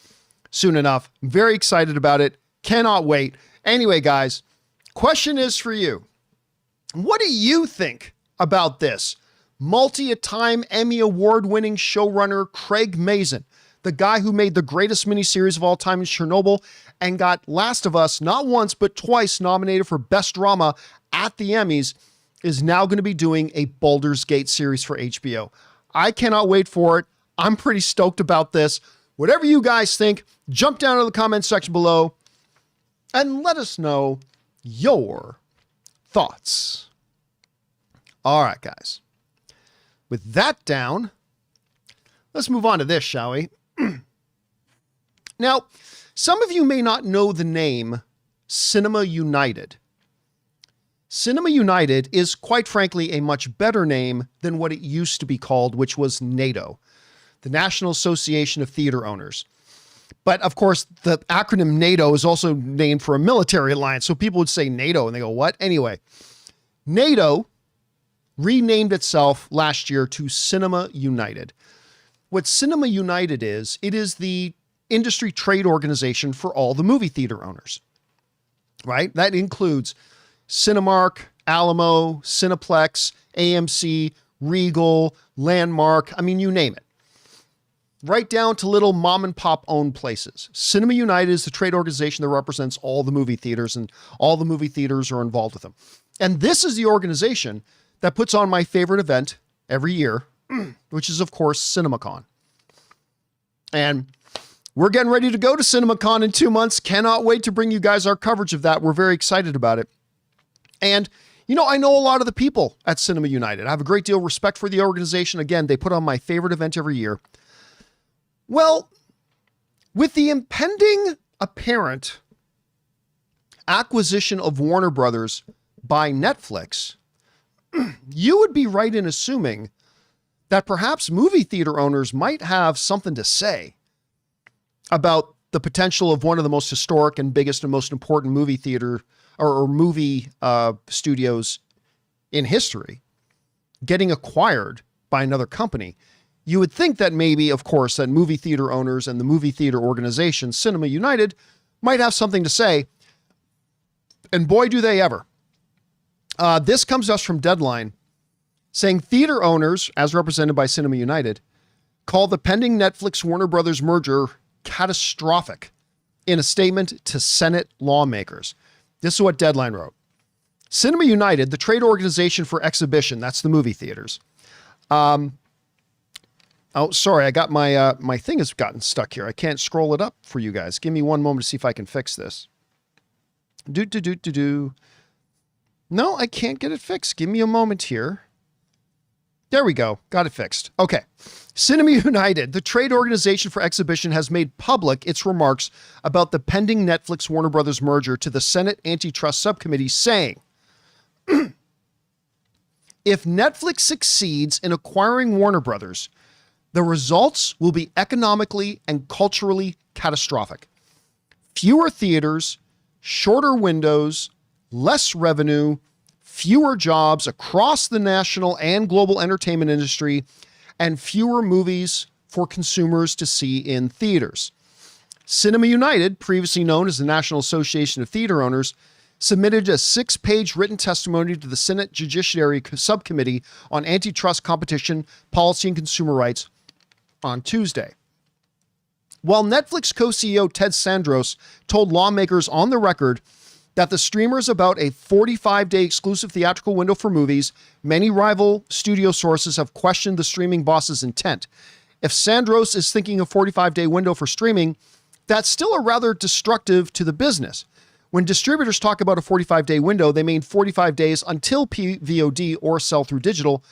soon enough. I'm very excited about it. Cannot wait. Anyway, guys, question is for you. What do you think about this? Multi-time Emmy award-winning showrunner Craig Mazin, the guy who made the greatest miniseries of all time in Chernobyl and got Last of Us not once but twice nominated for Best Drama at the Emmys, is now going to be doing a Baldur's Gate series for HBO. I cannot wait for it. I'm pretty stoked about this. Whatever you guys think, jump down to the comments section below and let us know your thoughts. All right, guys. With that down, let's move on to this, shall we? Now, some of you may not know the name Cinema United. Cinema United is, quite frankly, a much better name than what it used to be called, which was NATO, the National Association of Theater Owners. But of course, the acronym NATO is also named for a military alliance. So people would say NATO and they go, what? Anyway, NATO renamed itself last year to Cinema United. What Cinema United is, it is the industry trade organization for all the movie theater owners, right? That includes Cinemark, Alamo, Cineplex, AMC, Regal, Landmark. I mean, you name it. Right down to little mom and pop owned places. Cinema United is the trade organization that represents all the movie theaters, and all the movie theaters are involved with them. And this is the organization that puts on my favorite event every year, which is, of course, CinemaCon. And we're getting ready to go to CinemaCon in 2 months. Cannot wait to bring you guys our coverage of that. We're very excited about it. And, you know, I know a lot of the people at Cinema United. I have a great deal of respect for the organization. Again, they put on my favorite event every year. Well, with the impending apparent acquisition of Warner Brothers by Netflix, you would be right in assuming that perhaps movie theater owners might have something to say about the potential of one of the most historic and biggest and most important movie theater or movie studios in history getting acquired by another company. You would think that maybe, of course, that movie theater owners and the movie theater organization, Cinema United, might have something to say. And boy, do they ever. This comes to us from Deadline, saying theater owners, as represented by Cinema United, call the pending Netflix Warner Brothers merger catastrophic in a statement to Senate lawmakers. This is what Deadline wrote. Cinema United, the trade organization for exhibition, that's the movie theaters. Oh, sorry, I got my thing has gotten stuck here. I can't scroll it up for you guys. Give me one moment to see if I can fix this. No, I can't get it fixed. Give me a moment here. There we go. Got it fixed. Okay. Cinema United, the trade organization for exhibition, has made public its remarks about the pending Netflix Warner Brothers merger to the Senate Antitrust Subcommittee, saying, if Netflix succeeds in acquiring Warner Brothers, the results will be economically and culturally catastrophic. Fewer theaters, shorter windows, less revenue, fewer jobs across the national and global entertainment industry, and fewer movies for consumers to see in theaters. Cinema United, previously known as the National Association of Theater Owners, submitted a 6-page written testimony to the Senate Judiciary Subcommittee on Antitrust, Competition, Policy, and Consumer Rights on Tuesday. While Netflix co-CEO Ted Sarandos told lawmakers on the record that the streamer is about a 45-day exclusive theatrical window for movies, many rival studio sources have questioned the streaming boss's intent. If Sarandos is thinking a 45-day window for streaming, that's still a rather destructive to the business. When distributors talk about a 45-day window, they mean 45 days until PVOD or sell through digital,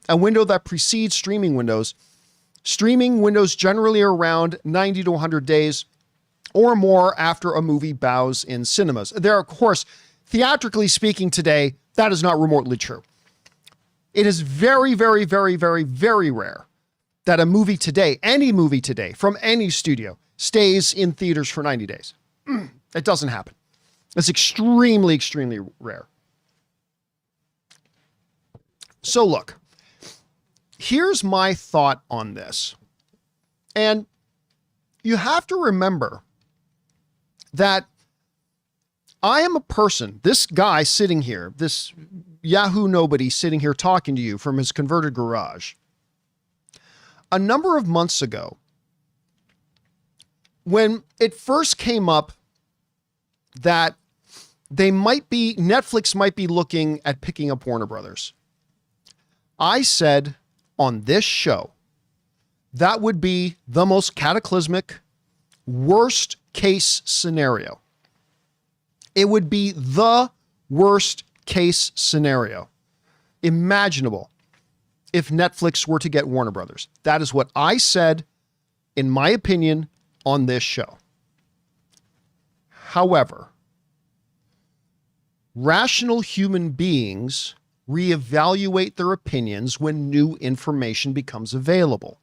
a window that precedes streaming windows. Streaming windows generally are around 90 to 100 days or more after a movie bows in cinemas. There, of course, theatrically speaking today, that is not remotely true. It is very, very, very, very, very rare that a movie today, any movie today from any studio, stays in theaters for 90 days. It doesn't happen. It's extremely, extremely rare. So look, here's my thought on this. And you have to remember that I am a person, this guy sitting here, this Yahoo nobody sitting here talking to you from his converted garage. A number of months ago, when it first came up that Netflix might be looking at picking up Warner Brothers, I said on this show, that would be the most cataclysmic, worst case scenario. It would be the worst case scenario imaginable if Netflix were to get Warner Brothers. That is what I said, in my opinion, on this show. However, rational human beings reevaluate their opinions when new information becomes available.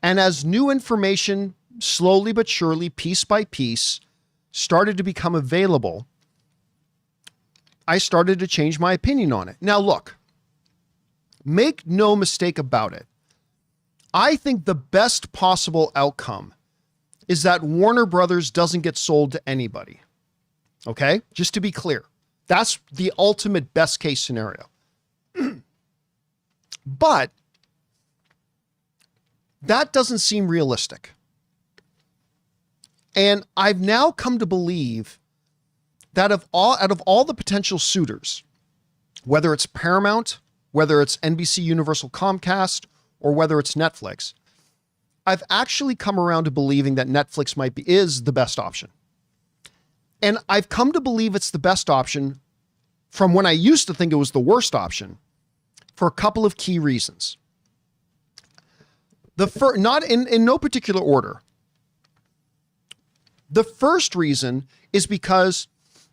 And as new information slowly but surely, piece by piece, started to become available, I started to change my opinion on it. Now look, make no mistake about it. I think the best possible outcome is that Warner Brothers doesn't get sold to anybody. Okay? Just to be clear, that's the ultimate best case scenario. But that doesn't seem realistic. And I've now come to believe that out of all the potential suitors, whether it's Paramount, whether it's NBC Universal Comcast, or whether it's Netflix, I've actually come around to believing that Netflix is the best option. And I've come to believe it's the best option from when I used to think it was the worst option for a couple of key reasons. Not in no particular order. The first reason is because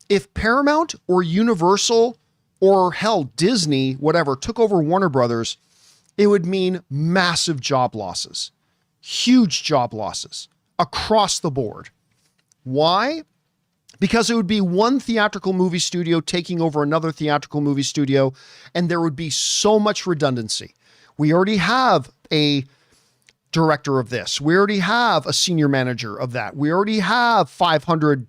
if Paramount or Universal or hell, Disney, whatever, took over Warner Brothers, it would mean massive job losses, huge job losses across the board. Why? Because it would be one theatrical movie studio taking over another theatrical movie studio, and there would be so much redundancy. We already have a director of this. We already have a senior manager of that. We already have 500,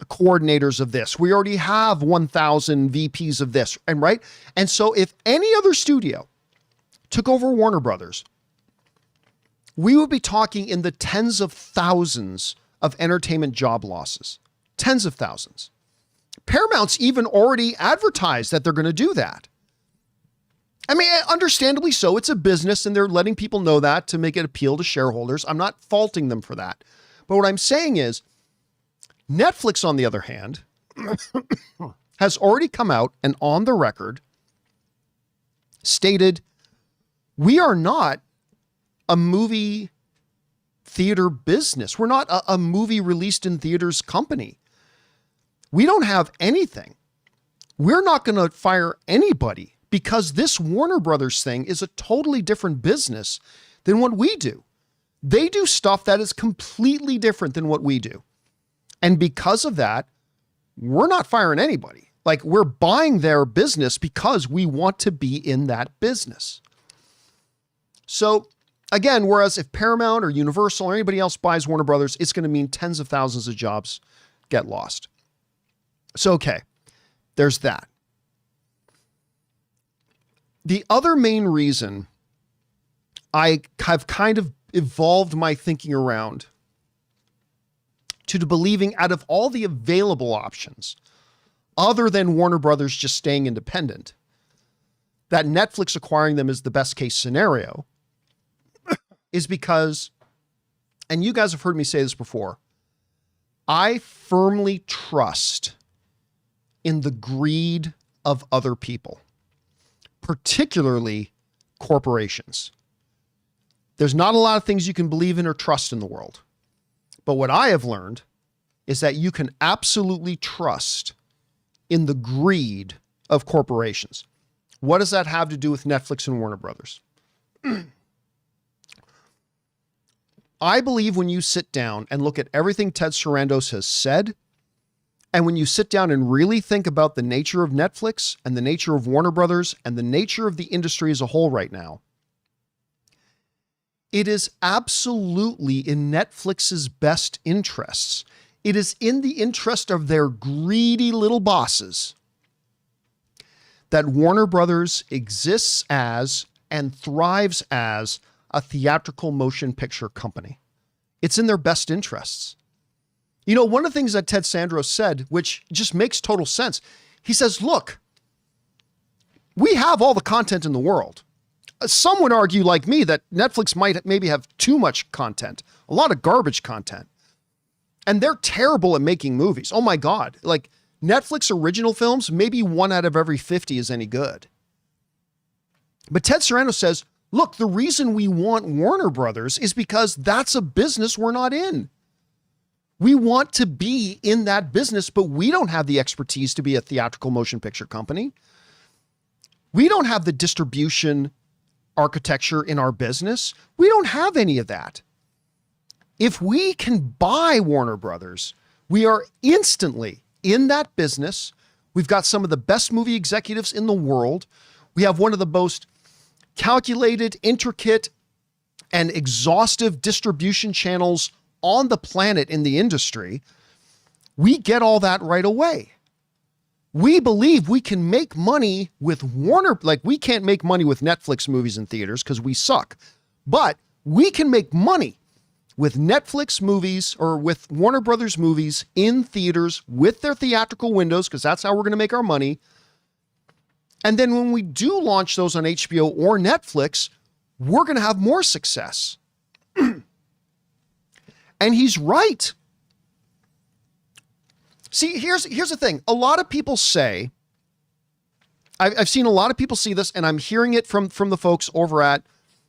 coordinators of this. We already have 1,000 VPs of this, and right? And so if any other studio took over Warner Brothers, we would be talking in the tens of thousands of entertainment job losses. Tens of thousands. Paramount's even already advertised that they're going to do that. I mean, understandably so. It's a business and they're letting people know that to make it appeal to shareholders. I'm not faulting them for that. But what I'm saying is Netflix, on the other hand, has already come out and on the record stated, we are not a movie theater business. We're not a movie released in theaters company. We don't have anything. We're not going to fire anybody because this Warner Brothers thing is a totally different business than what we do. They do stuff that is completely different than what we do. And because of that, we're not firing anybody. Like, we're buying their business because we want to be in that business. So again, whereas if Paramount or Universal or anybody else buys Warner Brothers, it's going to mean tens of thousands of jobs get lost. So, okay, there's that. The other main reason I have kind of evolved my thinking around to believing out of all the available options, other than Warner Brothers just staying independent, that Netflix acquiring them is the best case scenario, is because, and you guys have heard me say this before, I firmly trust in the greed of other people, particularly corporations. There's not a lot of things you can believe in or trust in the world. But what I have learned is that you can absolutely trust in the greed of corporations. What does that have to do with Netflix and Warner Brothers? I believe when you sit down and look at everything Ted Sarandos has said, and when you sit down and really think about the nature of Netflix and the nature of Warner Brothers and the nature of the industry as a whole right now, it is absolutely in Netflix's best interests. It is in the interest of their greedy little bosses that Warner Brothers exists as and thrives as a theatrical motion picture company. It's in their best interests. You know, one of the things that Ted Sarandos said, which just makes total sense, he says, look, we have all the content in the world. Some would argue, like me, that Netflix might maybe have too much content, a lot of garbage content. And they're terrible at making movies. Oh my God. Like Netflix original films, maybe 1 out of every 50 is any good. But Ted Sarandos says, look, the reason we want Warner Brothers is because that's a business we're not in. We want to be in that business, but we don't have the expertise to be a theatrical motion picture company. We don't have the distribution architecture in our business. We don't have any of that. If we can buy Warner Brothers, we are instantly in that business. We've got some of the best movie executives in the world. We have one of the most calculated, intricate, and exhaustive distribution channels on the planet in the industry. We get all that right away. We believe we can make money with Warner, like we can't make money with Netflix movies in theaters because we suck, but we can make money with Netflix movies or with Warner Brothers movies in theaters with their theatrical windows, because that's how we're going to make our money. And then when we do launch those on HBO or Netflix, we're going to have more success. And he's right. See, here's the thing. A lot of people say, I've seen a lot of people see this, and I'm hearing it from the folks over at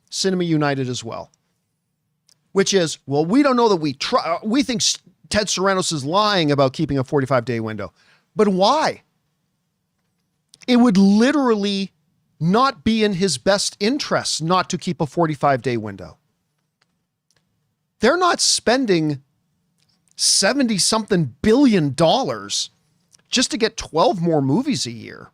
Cinema United as well, which is, well, we don't know that we think Ted Sarandos is lying about keeping a 45-day window. But why? It would literally not be in his best interests not to keep a 45-day window. They're not spending 70-something billion dollars just to get 12 more movies a year.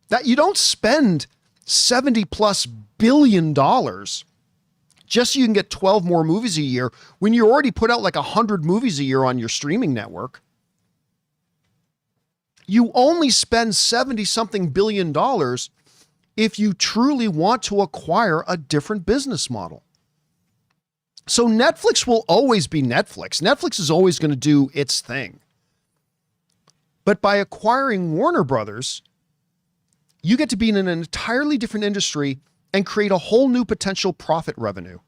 That you don't spend 70+ billion dollars just so you can get 12 more movies a year when you already put out like 100 movies a year on your streaming network. You only spend 70-something billion dollars if you truly want to acquire a different business model. So Netflix will always be Netflix. Netflix is always going to do its thing. But by acquiring Warner Brothers, you get to be in an entirely different industry and create a whole new potential profit revenue.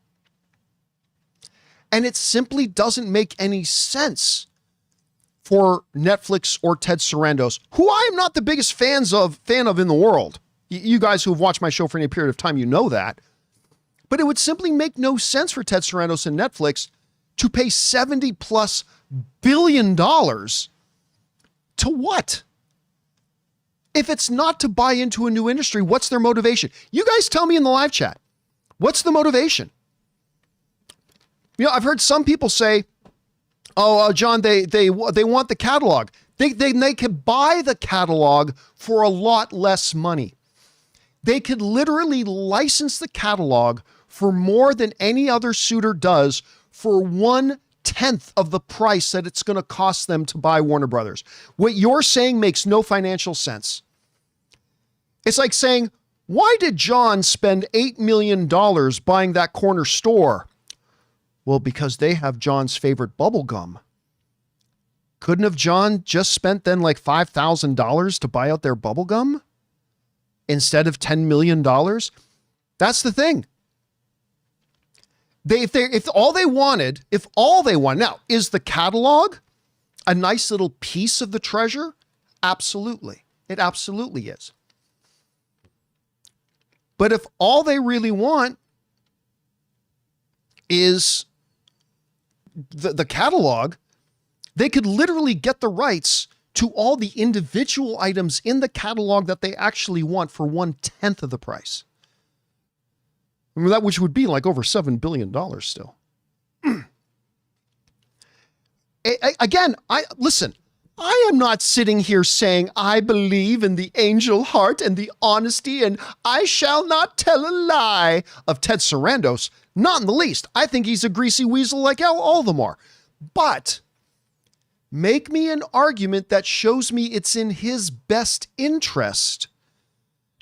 And it simply doesn't make any sense for Netflix or Ted Sarandos, who I am not the biggest fan of in the world. You guys who have watched my show for any period of time, you know that. But it would simply make no sense for Ted Sarandos and Netflix to pay $70+ billion to what? If it's not to buy into a new industry, what's their motivation? You guys tell me in the live chat. What's the motivation? You know, I've heard some people say, oh, John, they want the catalog. They could buy the catalog for a lot less money. They could literally license the catalog for more than any other suitor does for 1/10 of the price that it's going to cost them to buy Warner Brothers. What you're saying makes no financial sense. It's like saying, why did John spend $8 million buying that corner store? Well, because they have John's favorite bubble gum. Couldn't have John just spent then like $5,000 to buy out their bubble gum instead of $10 million? That's the thing. If all they wanted, now, is the catalog a nice little piece of the treasure? Absolutely. It absolutely is. But if all they really want is the catalog, they could literally get the rights to all the individual items in the catalog that they actually want for 1/10 of the price. I mean, that which would be like over $7 billion still. Again, listen, I am not sitting here saying I believe in the angel heart and the honesty and I shall not tell a lie of Ted Sarandos. Not in the least. I think he's a greasy weasel like all of them are. But Make me an argument that shows me it's in his best interest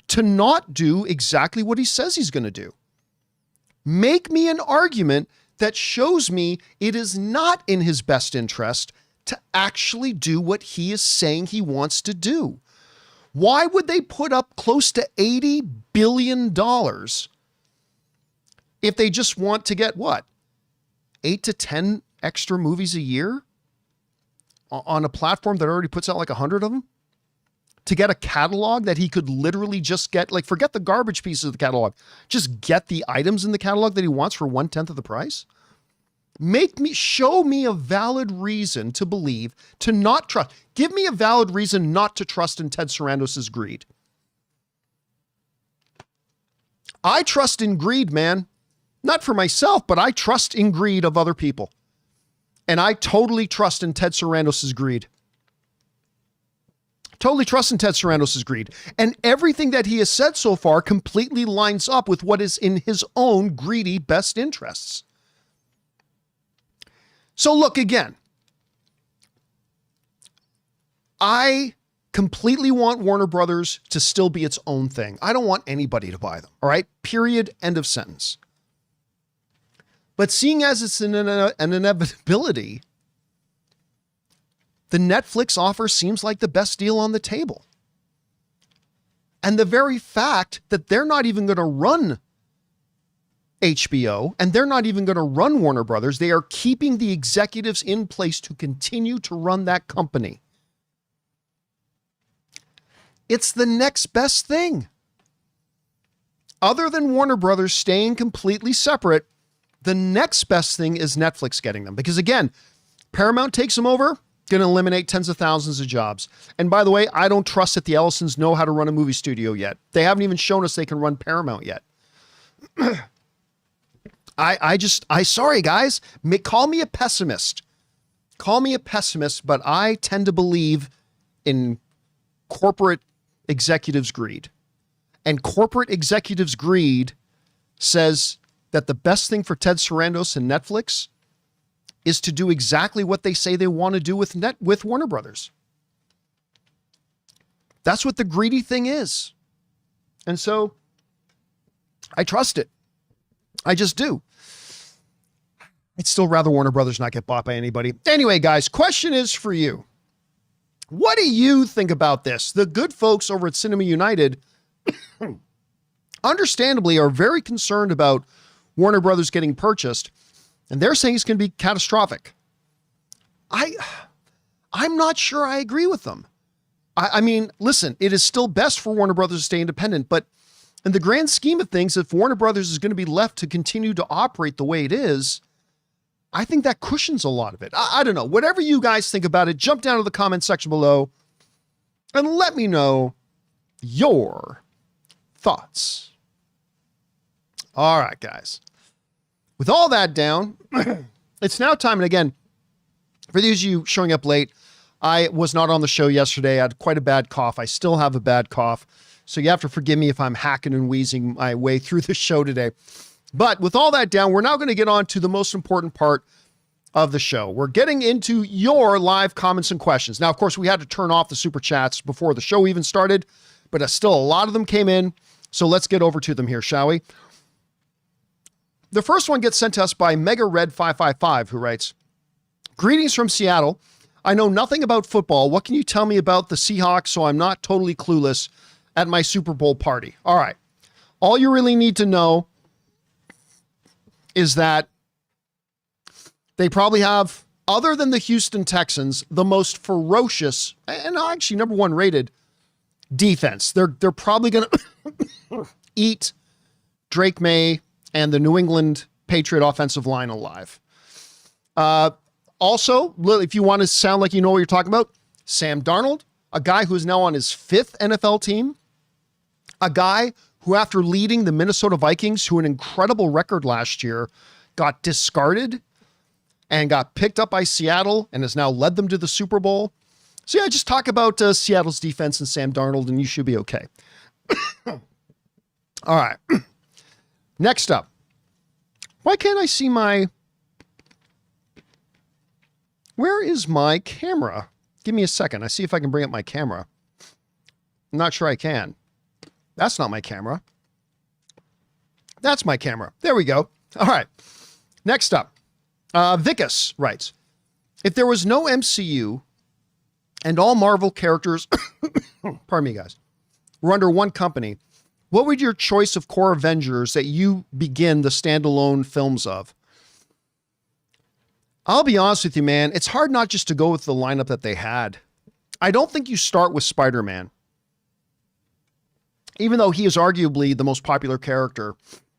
to not do exactly what he says he's going to do. Make me an argument that shows me it is not in his best interest to actually do what he is saying he wants to do. Why would they put up close to $80 billion if they just want to get what? 8 to 10 extra movies a year on a platform that already puts out like 100 of them? To get a catalog that he could literally just get, like, forget the garbage pieces of the catalog, just get the items in the catalog that he wants for 1/10 of the price? Show me a valid reason to believe, to not trust. Give me a valid reason not to trust in Ted Sarandos' greed. I trust in greed, man. Not for myself, but I trust in greed of other people. And I totally trust in Ted Sarandos' greed. Totally trust in Ted Sarandos' greed. And everything that he has said so far completely lines up with what is in his own greedy best interests. So look, again, I completely want Warner Brothers to still be its own thing. I don't want anybody to buy them. All right. Period. End of sentence. But seeing as it's an inevitability, the Netflix offer seems like the best deal on the table. And the very fact that they're not even going to run HBO and they're not even going to run Warner Brothers, they are keeping the executives in place to continue to run that company. It's the next best thing. Other than Warner Brothers staying completely separate, the next best thing is Netflix getting them. Because again, Paramount takes them over, going to eliminate tens of thousands of jobs. And by the way, I don't trust that the Ellisons know how to run a movie studio yet. They haven't even shown us they can run Paramount yet. Sorry guys, call me a pessimist. Call me a pessimist, but I tend to believe in corporate executives' greed. And corporate executives' greed says that the best thing for Ted Sarandos and Netflix is to do exactly what they say they want to do with Warner Brothers. That's what the greedy thing is. And so I trust it. I just do. I'd still rather Warner Brothers not get bought by anybody. Anyway, guys, question is for you. What do you think about this? The good folks over at Cinema United understandably are very concerned about Warner Brothers getting purchased, and they're saying it's going to be catastrophic. I'm not sure I agree with them. I mean, listen, it is still best for Warner Brothers to stay independent, but in the grand scheme of things, if Warner Brothers is going to be left to continue to operate the way it is, I think that cushions a lot of it. I don't know. Whatever you guys think about it, jump down to the comment section below and let me know your thoughts. All right, guys. With all that down, it's now time. And again, for those of you showing up late, I was not on the show yesterday. I had quite a bad cough. I still have a bad cough. So you have to forgive me if I'm hacking and wheezing my way through the show today. But with all that down, we're now going to get on to the most important part of the show. We're getting into your live comments and questions. Now, of course, we had to turn off the super chats before the show even started, but still a lot of them came in. So let's get over to them here, shall we? The first one gets sent to us by Mega Red 555, who writes, "Greetings from Seattle. I know nothing about football. What can you tell me about the Seahawks so I'm not totally clueless at my Super Bowl party?" All right. All you really need to know is that they probably have, other than the Houston Texans, the most ferocious and actually number one rated defense. They're probably going to eat Drake May and the New England Patriot offensive line alive. Also, if you want to sound like you know what you're talking about, Sam Darnold, a guy who is now on his 5th NFL team, a guy who, after leading the Minnesota Vikings to an incredible record last year, got discarded and got picked up by Seattle and has now led them to the Super Bowl. So yeah, just talk about Seattle's defense and Sam Darnold and you should be okay. All right. Next up. Why can't I see my Where is my camera? Give me a second. I see if I can bring up my camera. I'm not sure I can. That's not my camera. That's my camera. There we go. All right. Next up, Vicus writes, if there was no MCU and all Marvel characters, pardon me, guys, were under one company, what would your choice of core Avengers that you begin the standalone films of? I'll be honest with you, man. It's hard not just to go with the lineup that they had. I don't think you start with Spider-Man. Even though he is arguably the most popular character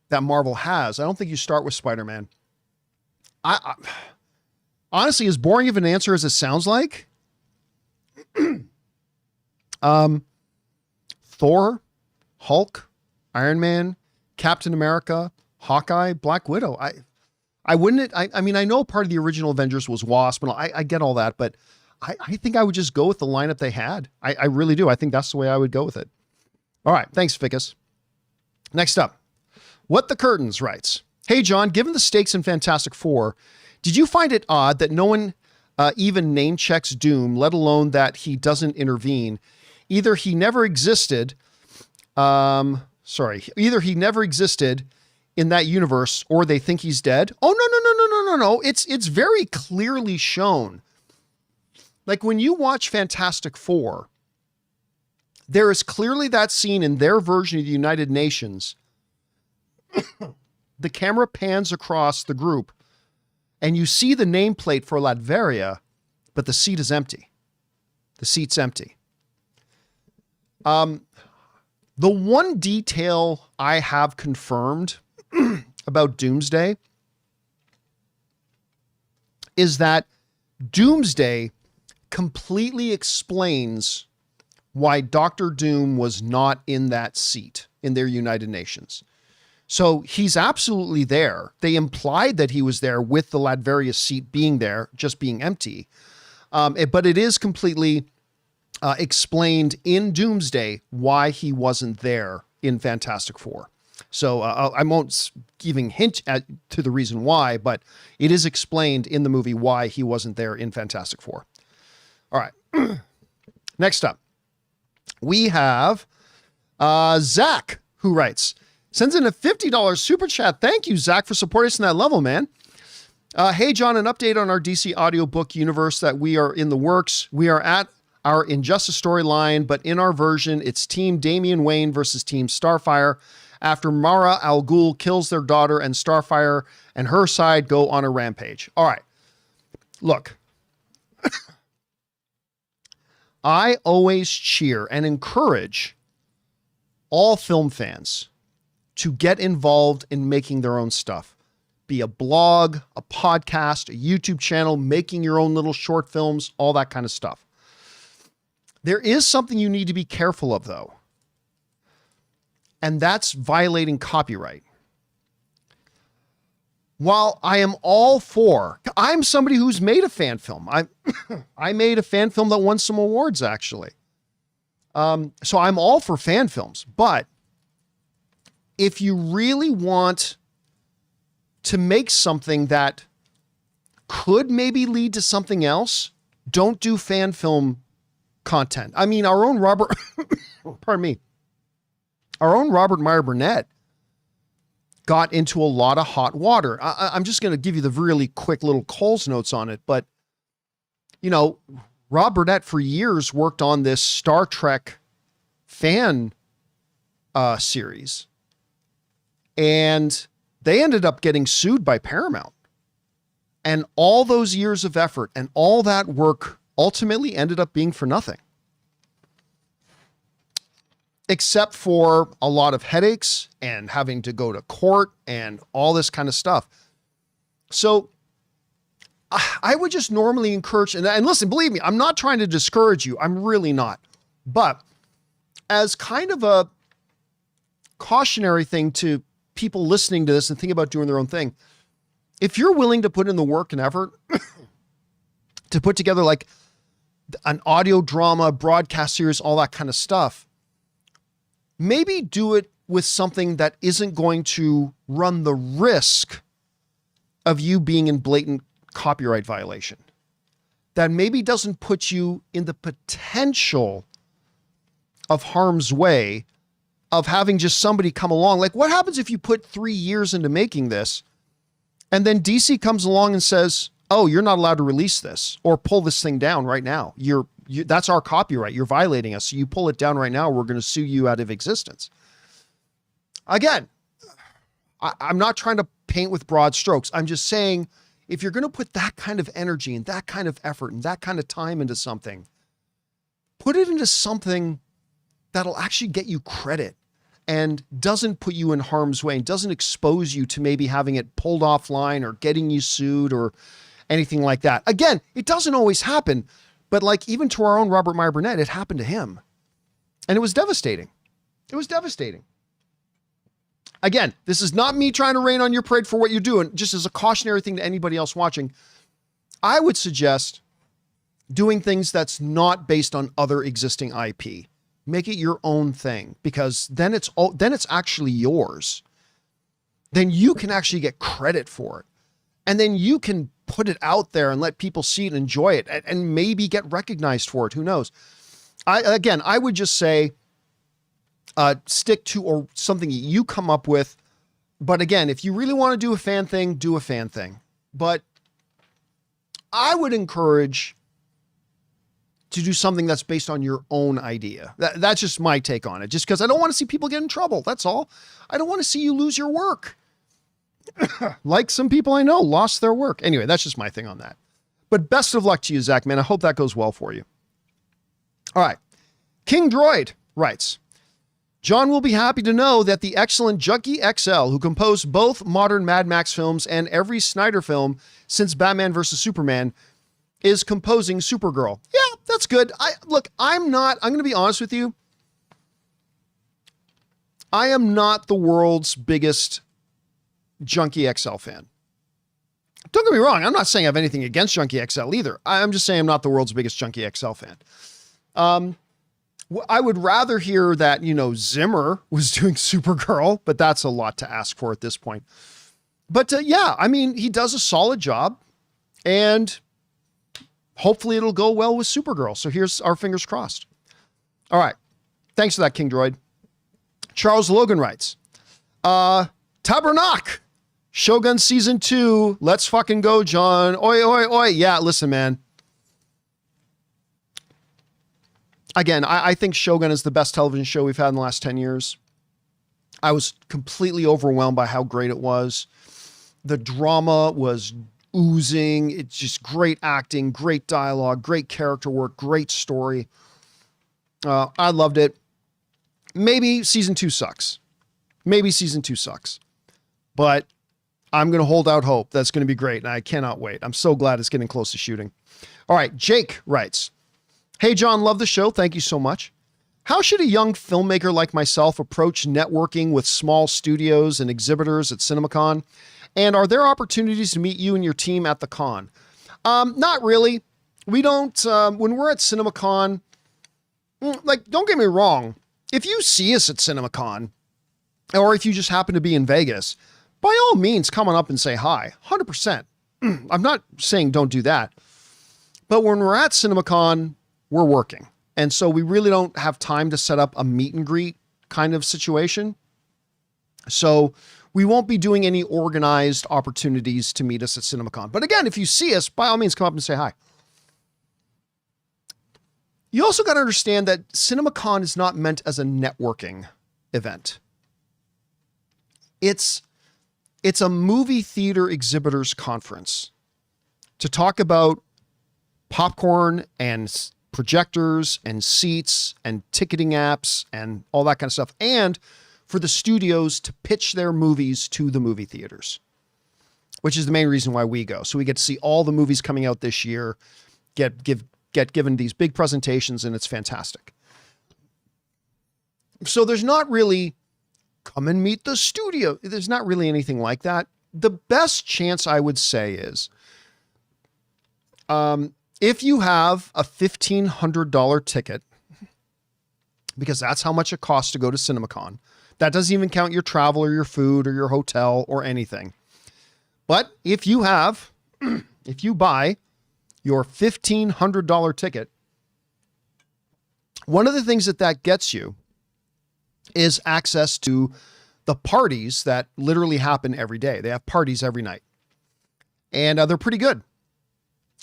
that Marvel has, I don't think you start with Spider-Man. I honestly, as boring of an answer as it sounds like, Thor, Hulk, Iron Man, Captain America, Hawkeye, Black Widow. I mean, I know part of the original Avengers was Wasp, and I get all that, but I think I would just go with the lineup they had. I really do. I think that's the way I would go with it. All right. Thanks, Ficus. Next up, What the Curtains writes, hey, John, given the stakes in Fantastic Four, did you find it odd that no one even name checks Doom, let alone that he doesn't intervene? Either he never existed, either he never existed in that universe or they think he's dead. Oh, no. It's very clearly shown. Like when you watch Fantastic Four, there is clearly that scene in their version of the United Nations. The camera pans across the group and you see the nameplate for Latveria, but the seat is empty. The seat's empty. The one detail I have confirmed about Doomsday is that Doomsday completely explains why Dr. Doom was not in that seat in their United Nations. So he's absolutely there. They implied that he was there with the Latveria seat being there, just being empty. But it is completely explained in Doomsday why he wasn't there in Fantastic Four. So I won't even hint to the reason why, but it is explained in the movie why he wasn't there in Fantastic Four. All right. Next up, we have Zach, who writes, sends in a $50 super chat. Thank you, Zach, for supporting us in that level, man. Hey, John, an update on our DC audiobook universe that we are in the works. We are at our Injustice storyline, but in our version, it's Team Damian Wayne versus Team Starfire. After Mara Al Ghul kills their daughter and Starfire and her side go on a rampage. All right. Look, I always cheer and encourage all film fans to get involved in making their own stuff. Be a blog, a podcast, a YouTube channel, making your own little short films, all that kind of stuff. There is something you need to be careful of, though. And that's violating copyright. While I am all for, I'm somebody who's made a fan film. I made a fan film that won some awards, actually. So I'm all for fan films. But if you really want to make something that could maybe lead to something else, don't do fan film content. I mean, our own Robert, pardon me, our own Robert Meyer Burnett got into a lot of hot water. I'm just going to give you the really quick little Coles notes on it. But, you know, Rob Burnett for years worked on this Star Trek fan series. And they ended up getting sued by Paramount. And all those years of effort and all that work ultimately ended up being for nothing. Except for a lot of headaches and having to go to court and all this kind of stuff. So I would just normally encourage, and listen, believe me, I'm not trying to discourage you. I'm really not. But as kind of a cautionary thing to people listening to this and think about doing their own thing, if you're willing to put in the work and effort to put together like an audio drama, broadcast series, all that kind of stuff, maybe do it with something that isn't going to run the risk of you being in blatant copyright violation. that maybe doesn't put you in the potential of harm's way of having just somebody come along. Like, what happens if you put 3 years into making this and then DC comes along and says, oh, you're not allowed to release this or pull this thing down right now. That's our copyright. You're violating us. So you pull it down right now. We're going to sue you out of existence. Again, I'm not trying to paint with broad strokes. I'm just saying, if you're going to put that kind of energy and that kind of effort and that kind of time into something, put it into something that'll actually get you credit and doesn't put you in harm's way and doesn't expose you to maybe having it pulled offline or getting you sued or anything like that. Again, it doesn't always happen, but like even to our own Robert Meyer Burnett, it happened to him. And it was devastating. It was devastating. Again, this is not me trying to rain on your parade for what you're doing, just as a cautionary thing to anybody else watching. I would suggest doing things that's not based on other existing IP. Make it your own thing, because then it's actually yours. Then you can actually get credit for it. And then you can put it out there and let people see it and enjoy it and maybe get recognized for it. Who knows? I would just say, stick to or something you come up with. But again, if you really want to do a fan thing, do a fan thing. But I would encourage to do something that's based on your own idea. That's just my take on it. Just because I don't want to see people get in trouble. That's all. I don't want to see you lose your work. Like some people I know lost their work. Anyway, that's just my thing on that. But best of luck to you, Zach, man. I hope that goes well for you. All right. King Droid writes, John will be happy to know that the excellent Junkie XL, who composed both modern Mad Max films and every Snyder film since Batman vs. Superman, is composing Supergirl. Yeah, that's good. I'm going to be honest with you. I am not the world's biggest Junkie XL fan. Don't get me wrong. I'm not saying I have anything against Junkie XL either. I'm just saying I'm not the world's biggest Junkie XL fan. I would rather hear that, Zimmer was doing Supergirl, but that's a lot to ask for at this point. But yeah, I mean, he does a solid job, and hopefully it'll go well with Supergirl. So here's our fingers crossed. All right. Thanks for that, King Droid. Charles Logan writes, Tabernacle, Shogun season 2. Let's fucking go, John. Oi, oi, oi. Yeah, listen, man. Again, I think Shogun is the best television show we've had in the last 10 years. I was completely overwhelmed by how great it was. The drama was oozing. It's just great acting, great dialogue, great character work, great story. I loved it. Maybe season 2 sucks. But I'm going to hold out hope. That's going to be great. And I cannot wait. I'm so glad it's getting close to shooting. All right. Jake writes, hey, John, love the show. Thank you so much. How should a young filmmaker like myself approach networking with small studios and exhibitors at CinemaCon? And are there opportunities to meet you and your team at the con? Not really. We don't, when we're at CinemaCon, don't get me wrong. If you see us at CinemaCon, or if you just happen to be in Vegas, by all means, come on up and say hi. 100%. I'm not saying don't do that. But when we're at CinemaCon, we're working. And so we really don't have time to set up a meet and greet kind of situation. So we won't be doing any organized opportunities to meet us at CinemaCon. But again, if you see us, by all means, come up and say hi. You also got to understand that CinemaCon is not meant as a networking event. It's a movie theater exhibitors conference to talk about popcorn and projectors and seats and ticketing apps and all that kind of stuff. And for the studios to pitch their movies to the movie theaters, which is the main reason why we go. So we get to see all the movies coming out this year, get given these big presentations, and it's fantastic. So there's not really come and meet the studio. There's not really anything like that. The best chance I would say is, if you have a $1,500 ticket, because that's how much it costs to go to CinemaCon, that doesn't even count your travel or your food or your hotel or anything. But if you buy your $1,500 ticket, one of the things that gets you is access to the parties that literally happen every day. They have parties every night. And they're pretty good.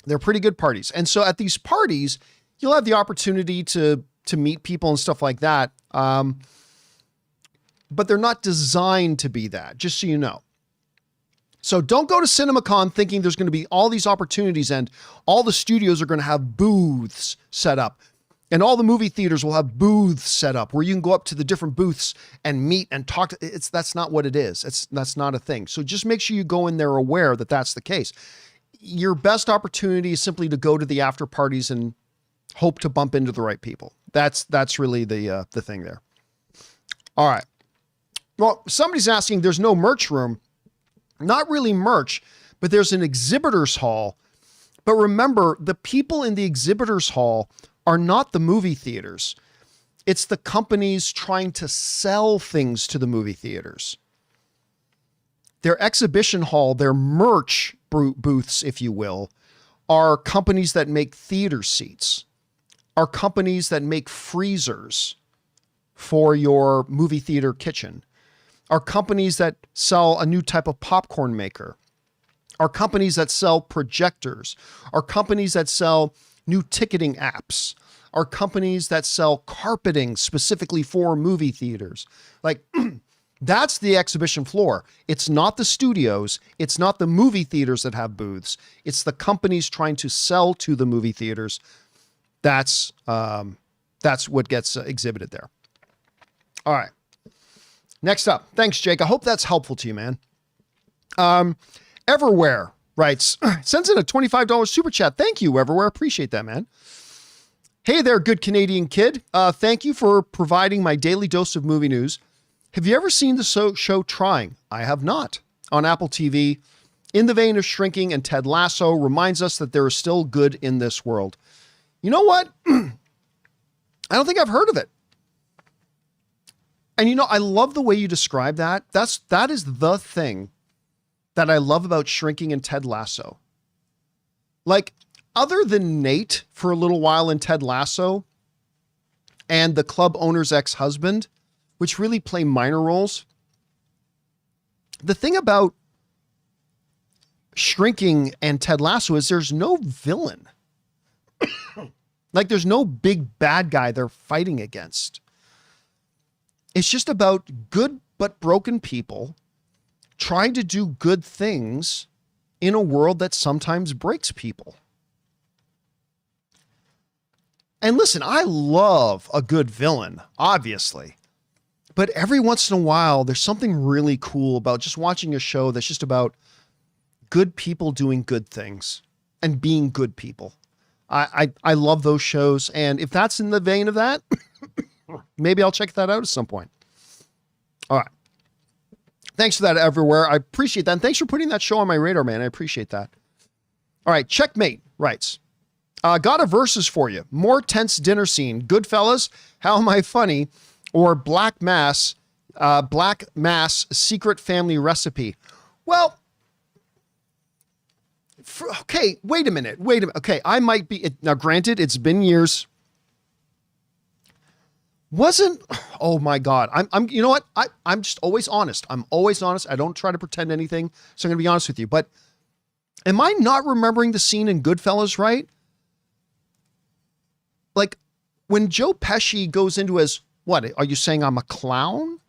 They're pretty good parties. And so at these parties, you'll have the opportunity to meet people and stuff like that. But they're not designed to be that, just so you know. So don't go to CinemaCon thinking there's going to be all these opportunities and all the studios are going to have booths set up. And all the movie theaters will have booths set up where you can go up to the different booths and meet and talk. That's not what it is. That's not a thing. So just make sure you go in there aware that that's the case. Your best opportunity is simply to go to the after parties and hope to bump into the right people. That's really the thing there. All right. Well, somebody's asking, there's no merch room. Not really merch, but there's an exhibitors hall. But remember, the people in the exhibitors hall are not the movie theaters. It's the companies trying to sell things to the movie theaters. Their exhibition hall, their merch booths, if you will, are companies that make theater seats, are companies that make freezers for your movie theater kitchen, are companies that sell a new type of popcorn maker, are companies that sell projectors, are companies that sell new ticketing apps, are companies that sell carpeting specifically for movie theaters. Like, that's the exhibition floor. It's not the studios. It's not the movie theaters that have booths. It's the companies trying to sell to the movie theaters. That's what gets exhibited there. All right. Next up. Thanks, Jake. I hope that's helpful to you, man. Everywhere writes, sends in a $25 super chat. Thank you, Everywhere. Appreciate that, man. Hey there, good Canadian kid. Thank you for providing my daily dose of movie news. Have you ever seen the show Trying? I have not. On Apple TV. In the vein of Shrinking and Ted Lasso, reminds us that there is still good in this world. You know what? I don't think I've heard of it. And you know, I love the way you describe that. That is the thing that I love about Shrinking and Ted Lasso. Like, other than Nate for a little while in Ted Lasso and the club owner's ex-husband, which really play minor roles, the thing about Shrinking and Ted Lasso is there's no villain. Like, there's no big bad guy they're fighting against. It's just about good but broken people trying to do good things in a world that sometimes breaks people. And listen, I love a good villain, obviously. But every once in a while, there's something really cool about just watching a show that's just about good people doing good things and being good people. I love those shows. And if that's in the vein of that, maybe I'll check that out at some point. All right. Thanks for that, Everywhere. I appreciate that. And thanks for putting that show on my radar, man. I appreciate that. All right. Checkmate writes, got a versus for you. More tense dinner scene. Goodfellas, How Am I Funny? Or Black Mass Secret Family Recipe. Well, okay, wait a minute. Okay, I might be, now granted, it's been years. Oh my God. You know what? I'm just always honest. I'm always honest. I don't try to pretend anything. So I'm going to be honest with you, but am I not remembering the scene in Goodfellas, right? Like when Joe Pesci goes into his, what, are you saying I'm a clown?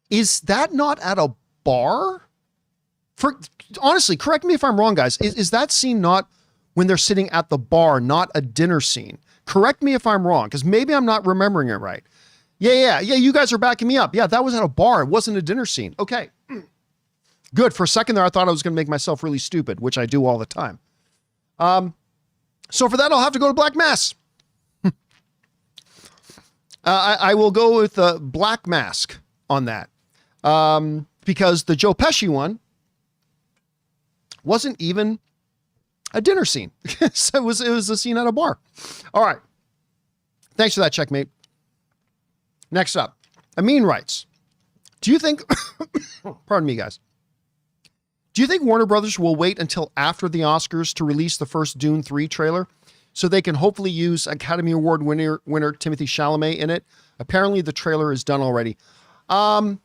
Is that not at a bar? Honestly, correct me if I'm wrong, guys. Is that scene not when they're sitting at the bar, not a dinner scene? Correct me if I'm wrong, because maybe I'm not remembering it right. Yeah, you guys are backing me up. Yeah, that was at a bar. It wasn't a dinner scene. Okay. Good. For a second there, I thought I was going to make myself really stupid, which I do all the time. So for that, I'll have to go to Black Mass. I will go with Black Mask on that. Because the Joe Pesci one wasn't even a dinner scene. So it was a scene at a bar. All right. Thanks for that, Checkmate. Next up, Amin writes, do you think, pardon me, guys. Do you think Warner Brothers will wait until after the Oscars to release the first Dune 3 trailer so they can hopefully use Academy Award winner Timothée Chalamet in it? Apparently the trailer is done already. Well,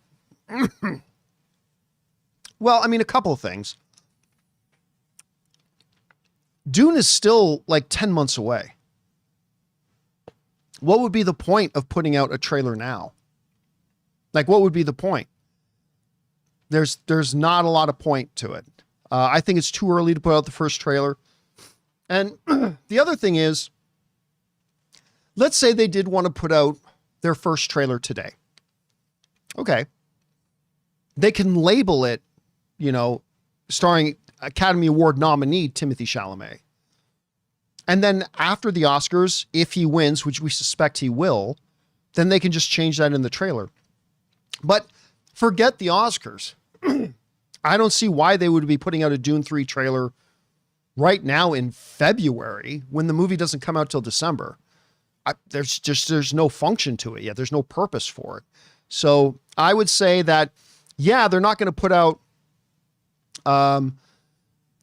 I mean, a couple of things. Dune is still like 10 months away. What would be the point of putting out a trailer now? Like, what would be the point? There's not a lot of point to it. I think it's too early to put out the first trailer. And the other thing is, let's say they did want to put out their first trailer today. Okay. They can label it, you know, starring Academy Award nominee Timothée Chalamet. And then after the Oscars, if he wins, which we suspect he will, then they can just change that in the trailer. But forget the Oscars. I don't see why they would be putting out a Dune 3 trailer right now in February when the movie doesn't come out till December. There's no function to it yet. There's no purpose for it. So I would say that, yeah, they're not going to put out,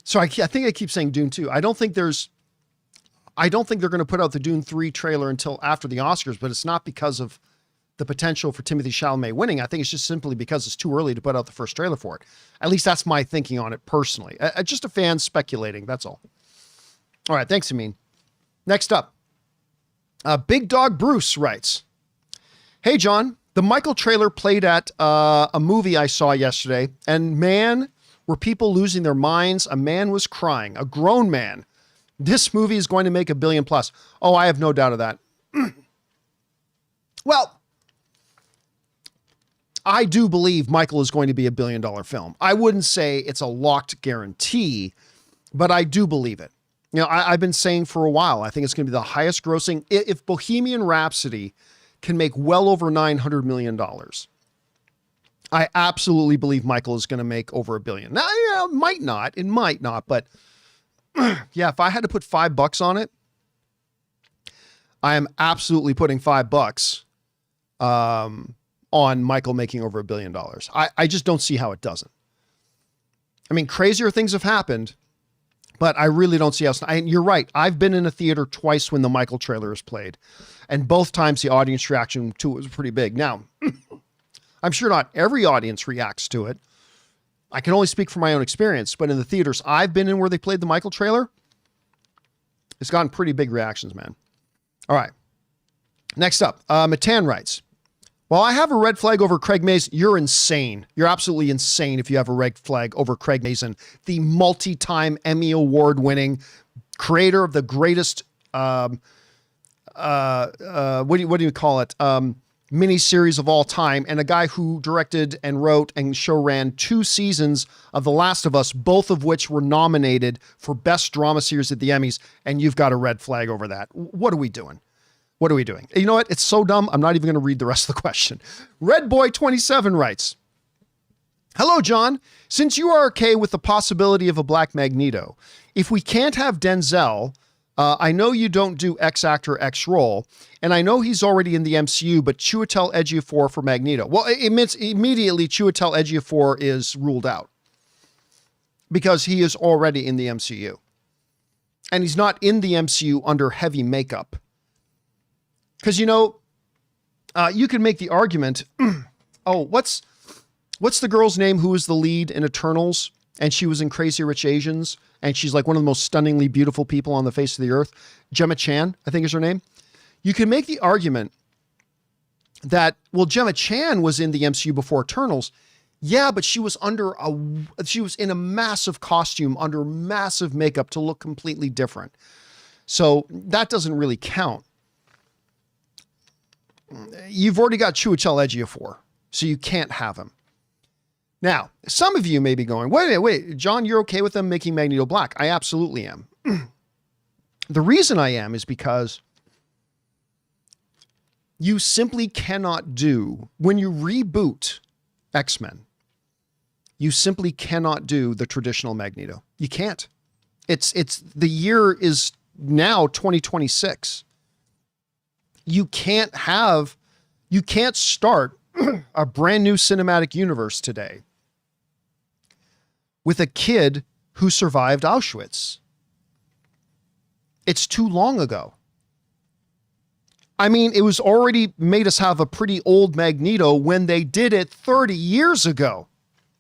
so I think I keep saying Dune 2. I don't think they're going to put out the Dune 3 trailer until after the Oscars, but it's not because of the potential for Timothée Chalamet winning. I think it's just simply because it's too early to put out the first trailer for it. At least that's my thinking on it personally. Just a fan speculating. That's all. All right. Thanks, Amin. Next up, Big Dog Bruce writes, "Hey, John, the Michael trailer played at a movie I saw yesterday, and man, were people losing their minds. A man was crying, a grown man. This movie is going to make $1 billion plus. Oh, I have no doubt of that." Well, I do believe Michael is going to be $1 billion film. I wouldn't say it's a locked guarantee, but I do believe it. You know, I've been saying for a while, I think it's going to be the highest grossing. If Bohemian Rhapsody can make well over $900 million, I absolutely believe Michael is going to make over $1 billion. Now, yeah, it might not, but yeah, if I had to put $5 on it, I am absolutely putting $5 on Michael making over $1 billion. I just don't see how it doesn't. I mean, crazier things have happened, but I really don't see how. And you're right. I've been in a theater twice when the Michael trailer is played, and both times the audience reaction to it was pretty big. Now, I'm sure not every audience reacts to it. I can only speak from my own experience, but in the theaters I've been in where they played the Michael trailer, it's gotten pretty big reactions, man. All right. Next up, Matan writes, "While I have a red flag over Craig Mazin," you're insane. You're absolutely insane if you have a red flag over Craig Mazin, the multi-time Emmy Award winning creator of the greatest, what do you call it? Miniseries of all time, and a guy who directed and wrote and show ran 2 seasons of The Last of Us, both of which were nominated for Best Drama Series at the Emmys, and you've got a red flag over that. What are we doing? What are we doing? You know what? It's so dumb, I'm not even going to read the rest of the question. Red Boy 27 writes, "Hello, John. Since you are okay with the possibility of a Black Magneto, if we can't have Denzel, I know you don't do X actor, X role, and I know he's already in the MCU, but Chiwetel Ejiofor for Magneto." Well, it means immediately Chiwetel Ejiofor is ruled out because he is already in the MCU. And he's not in the MCU under heavy makeup. Because, you know, you can make the argument, oh, what's the girl's name who was the lead in Eternals? And she was in Crazy Rich Asians, and she's like one of the most stunningly beautiful people on the face of the earth. Gemma Chan, I think is her name. You can make the argument that, well, Gemma Chan was in the MCU before Eternals. Yeah, but she was in a massive costume under massive makeup to look completely different. So that doesn't really count. You've already got Chiwetel Ejiofor, so you can't have him. Now, some of you may be going, wait, John, you're okay with them making Magneto black? I absolutely am. The reason I am is because you simply cannot do, when you reboot X-Men, you simply cannot do the traditional Magneto. You can't. The year is now 2026. You can't start a brand new cinematic universe today with a kid who survived Auschwitz. It's too long ago. I mean, it was already made us have a pretty old Magneto when they did it 30 years ago,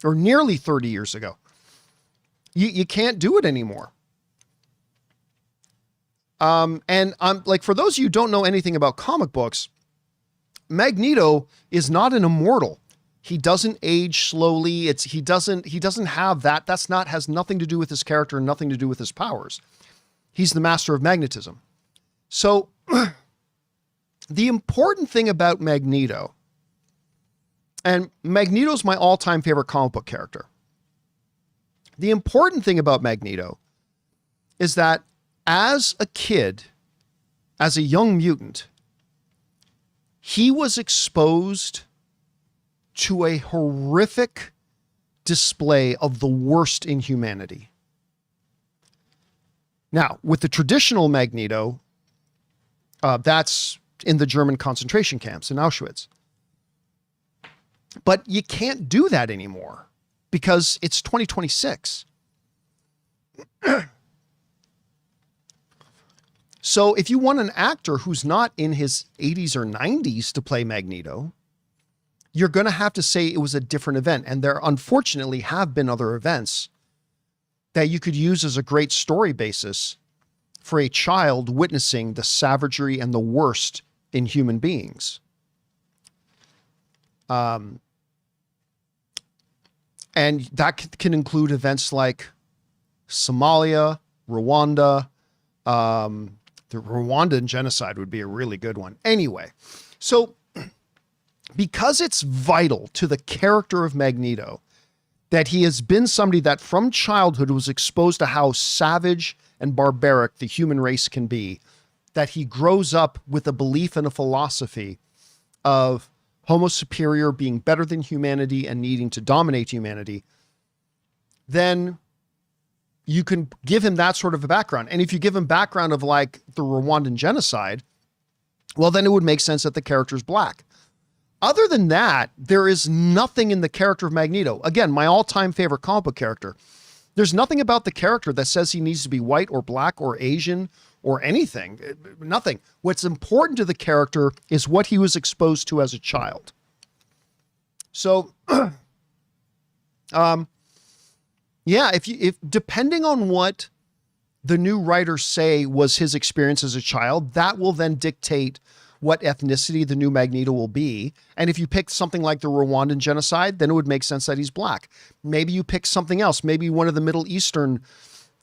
or nearly 30 years ago. You can't do it anymore. And I'm like, for those of you who don't know anything about comic books, Magneto is not an immortal. He doesn't age slowly. He doesn't have that. Has nothing to do with his character and nothing to do with his powers. He's the master of magnetism. So the important thing about Magneto, and Magneto's my all-time favorite comic book character. The important thing about Magneto is that as a kid, as a young mutant, he was exposed to a horrific display of the worst in humanity. Now, with the traditional Magneto, that's in the German concentration camps in Auschwitz. But you can't do that anymore because it's 2026. So if you want an actor who's not in his 80s or 90s to play Magneto, you're going to have to say it was a different event. And there unfortunately have been other events that you could use as a great story basis for a child witnessing the savagery and the worst in human beings. And that can include events like Somalia, Rwanda. The Rwandan genocide would be a really good one. Anyway, so because it's vital to the character of Magneto that he has been somebody that from childhood was exposed to how savage and barbaric the human race can be, that he grows up with a belief and a philosophy of Homo superior being better than humanity and needing to dominate humanity, then you can give him that sort of a background. And if you give him background of like the Rwandan genocide, well, then it would make sense that the character is black. Other than that, there is nothing in the character of Magneto. Again, my all-time favorite comic book character. There's nothing about the character that says he needs to be white or black or Asian or anything. Nothing. What's important to the character is what he was exposed to as a child. So, yeah, if depending on what the new writers say was his experience as a child, that will then dictate what ethnicity the new Magneto will be. And if you pick something like the Rwandan genocide, then it would make sense that he's black. Maybe you pick something else, maybe one of the Middle Eastern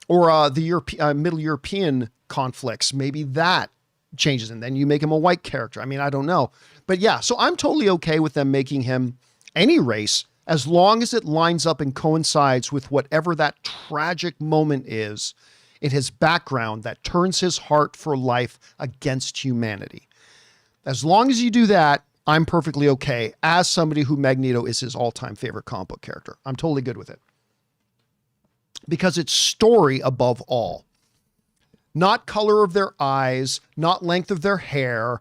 or the Middle European conflicts. Maybe that changes, and then you make him a white character. I mean, I don't know. But yeah, so I'm totally okay with them making him any race, as long as it lines up and coincides with whatever that tragic moment is in his background that turns his heart for life against humanity. As long as you do that, I'm perfectly okay as somebody who Magneto is his all-time favorite comic book character. I'm totally good with it. Because it's story above all. Not color of their eyes, not length of their hair,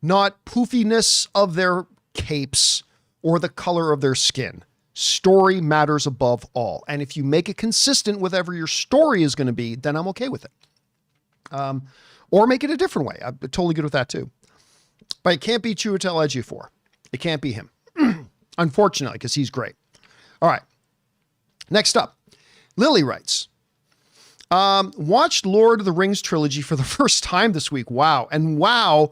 not poofiness of their capes, or the color of their skin. Story matters above all. And if you make it consistent with whatever your story is going to be, then I'm okay with it. Or make it a different way. I'm totally good with that too. But it can't be Chiwetel Ejiofor. It can't be him. Unfortunately, because he's great. All right. Next up, Lily writes, watched Lord of the Rings trilogy for the first time this week. Wow. And wow,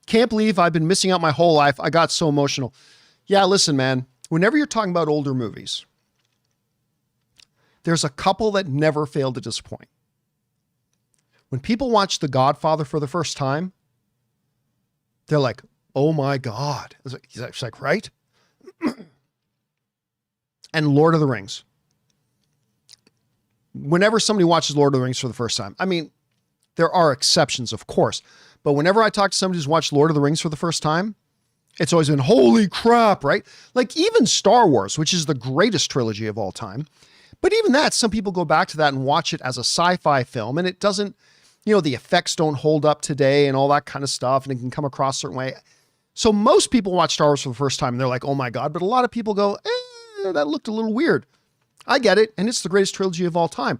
can't believe I've been missing out my whole life. I got so emotional. Yeah, listen, man, whenever you're talking about older movies, there's a couple that never fail to disappoint. When people watch The Godfather for the first time, they're like, oh my God. It's like, right? And Lord of the Rings. Whenever somebody watches Lord of the Rings for the first time, I mean, there are exceptions, of course, but whenever I talk to somebody who's watched Lord of the Rings for the first time, it's always been, holy crap, right? Like even Star Wars, which is the greatest trilogy of all time. But even that, some people go back to that and watch it as a sci-fi film, and it doesn't, the effects don't hold up today and all that kind of stuff, and it can come across a certain way. So most people watch Star Wars for the first time and they're like, oh my God. But a lot of people go, that looked a little weird. I get it, and it's the greatest trilogy of all time.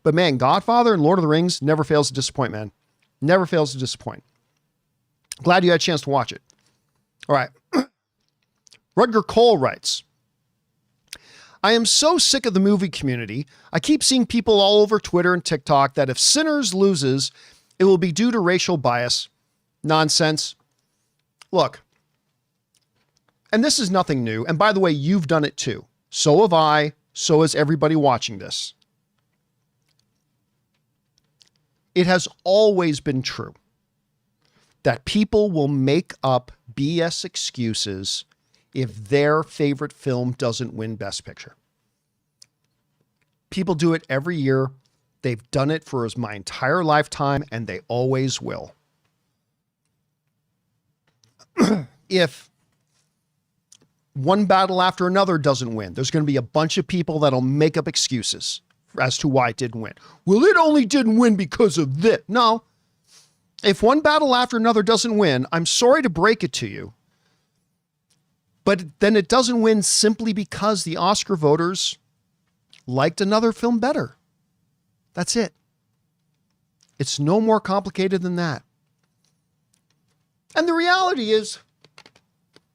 But man, Godfather and Lord of the Rings never fails to disappoint, man. Never fails to disappoint. Glad you had a chance to watch it. All right. Rutger Cole writes, I am so sick of the movie community. I keep seeing people all over Twitter and TikTok that if Sinners loses, it will be due to racial bias. Nonsense. Look, and this is nothing new. And by the way, you've done it too. So have I. So has everybody watching this. It has always been true that people will make up BS excuses if their favorite film doesn't win Best Picture. People do it every year. They've done it for my entire lifetime, and they always will. If One Battle After Another doesn't win, there's going to be a bunch of people that'll make up excuses as to why it didn't win. Well, it only didn't win because of this. No. If One Battle After Another doesn't win, I'm sorry to break it to you, but then it doesn't win simply because the Oscar voters liked another film better. That's it. It's no more complicated than that. And the reality is,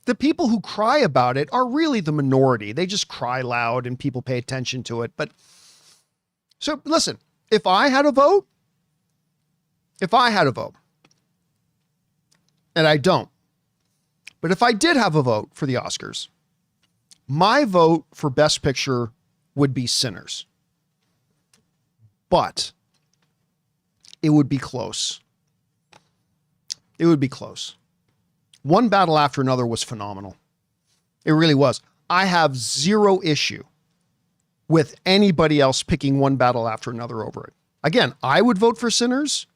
the people who cry about it are really the minority. They just cry loud and people pay attention to it. But so listen, if I had a vote, and I don't, but if I did have a vote for the Oscars, my vote for Best Picture would be Sinners. But it would be close. It would be close. One Battle After Another was phenomenal. It really was. I have zero issue with anybody else picking One Battle After Another over it. Again, I would vote for Sinners,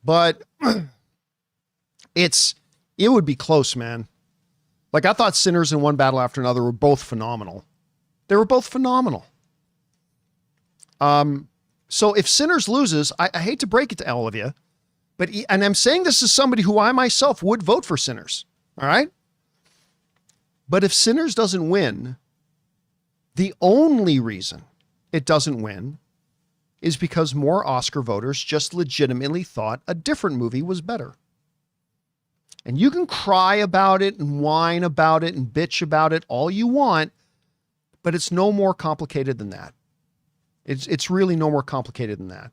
but it would be close, man. Like, I thought Sinners and One Battle After Another were both phenomenal. They were both phenomenal. So if Sinners loses, I hate to break it to all of you, and I'm saying this as somebody who I myself would vote for Sinners. All right. But if Sinners doesn't win, the only reason it doesn't win is because more Oscar voters just legitimately thought a different movie was better. And you can cry about it and whine about it and bitch about it all you want, but it's no more complicated than that. It's really no more complicated than that.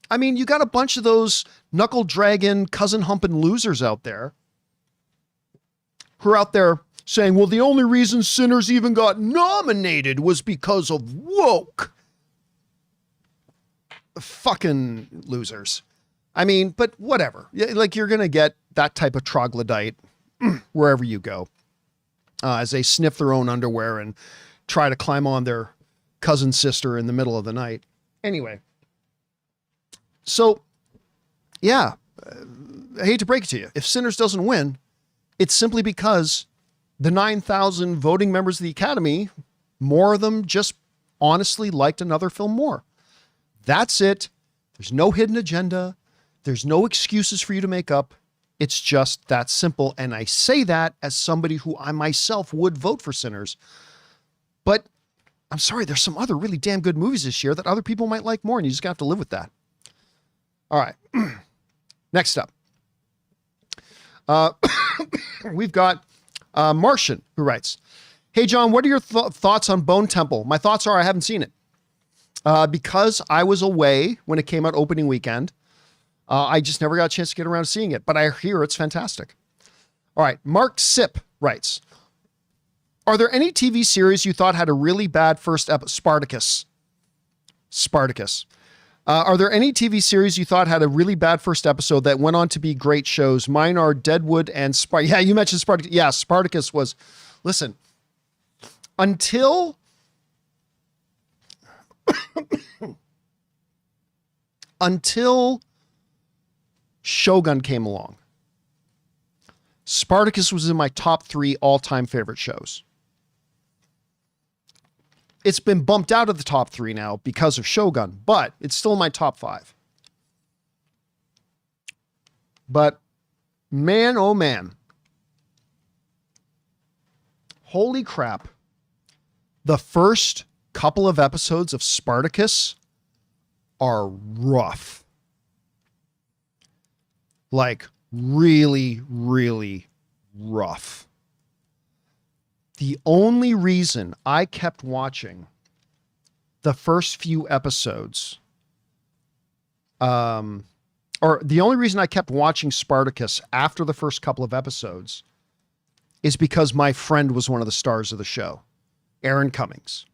I mean, you got a bunch of those knuckle dragging, cousin humping losers out there who are out there saying, well, the only reason Sinners even got nominated was because of woke. Fucking losers. I mean, but whatever. Like, you're going to get that type of troglodyte wherever you go, as they sniff their own underwear and try to climb on their cousin sister in the middle of the night. Anyway. So, yeah, I hate to break it to you. If Sinners doesn't win, it's simply because the 9,000 voting members of the Academy, more of them just honestly liked another film more. That's it. There's no hidden agenda. There's no excuses for you to make up. It's just that simple. And I say that as somebody who I myself would vote for Sinners. But I'm sorry, there's some other really damn good movies this year that other people might like more, and you just have to live with that. All right. Next up. We've got Martian, who writes, hey, John, what are your thoughts on Bone Temple? My thoughts are I haven't seen it. Because I was away when it came out opening weekend. I just never got a chance to get around to seeing it, but I hear it's fantastic. All right. Mark Sip writes, are there any TV series you thought had a really bad first episode? Spartacus. Are there any TV series you thought had a really bad first episode that went on to be great shows? Mine are Deadwood and Spartacus. Yeah, you mentioned Spartacus. Yeah, Spartacus was, listen, until Shogun came along, Spartacus was in my top 3 all-time favorite shows. It's been bumped out of the top 3 now because of Shogun, but it's still in my top 5. But man, oh man. Holy crap. The first couple of episodes of Spartacus are rough. Like really, really rough. The only reason I kept watching the first few episodes, or the only reason I kept watching Spartacus after the first couple of episodes is because my friend was one of the stars of the show, Aaron Cummings.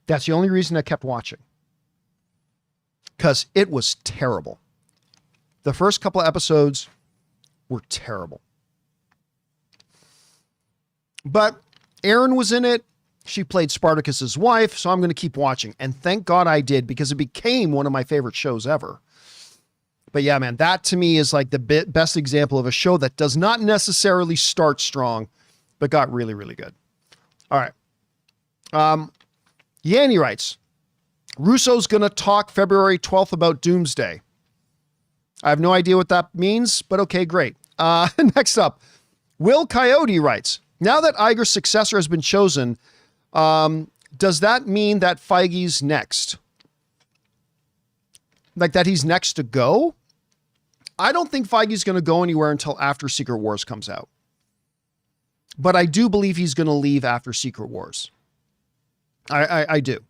That's the only reason I kept watching. Because it was terrible. The first couple of episodes were terrible. But Aaron was in it. She played Spartacus's wife, so I'm going to keep watching. And thank God I did, because it became one of my favorite shows ever. But yeah, man, that to me is like the best example of a show that does not necessarily start strong, but got really, really good. All right. Yanni writes, Russo's going to talk February 12th about Doomsday. I have no idea what that means, but okay, great. Next up, Will Coyote writes, now that Iger's successor has been chosen, does that mean that Feige's next? Like that he's next to go? I don't think Feige's going to go anywhere until after Secret Wars comes out. But I do believe he's going to leave after Secret Wars. I do.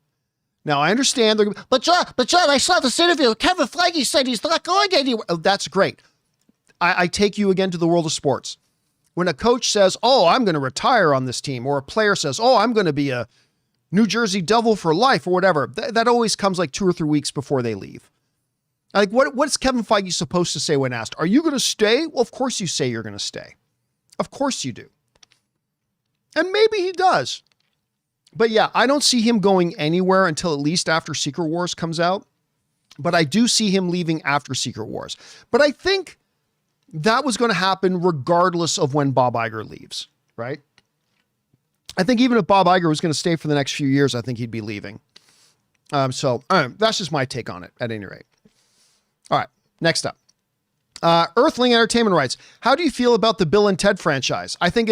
Now, I understand. But John, I saw this interview. Kevin Feige said he's not going anywhere. Oh, that's great. I take you again to the world of sports. When a coach says, oh, I'm going to retire on this team, or a player says, oh, I'm going to be a New Jersey Devil for life or whatever, that always comes like 2 or 3 weeks before they leave. Like, what's Kevin Feige supposed to say when asked? Are you going to stay? Well, of course you say you're going to stay. Of course you do. And maybe he does. But yeah, I don't see him going anywhere until at least after Secret Wars comes out. But I do see him leaving after Secret Wars. But I think that was going to happen regardless of when Bob Iger leaves, right? I think even if Bob Iger was going to stay for the next few years, I think he'd be leaving. So that's just my take on it at any rate. All right, next up. Earthling Entertainment writes, how do you feel about the Bill and Ted franchise? I think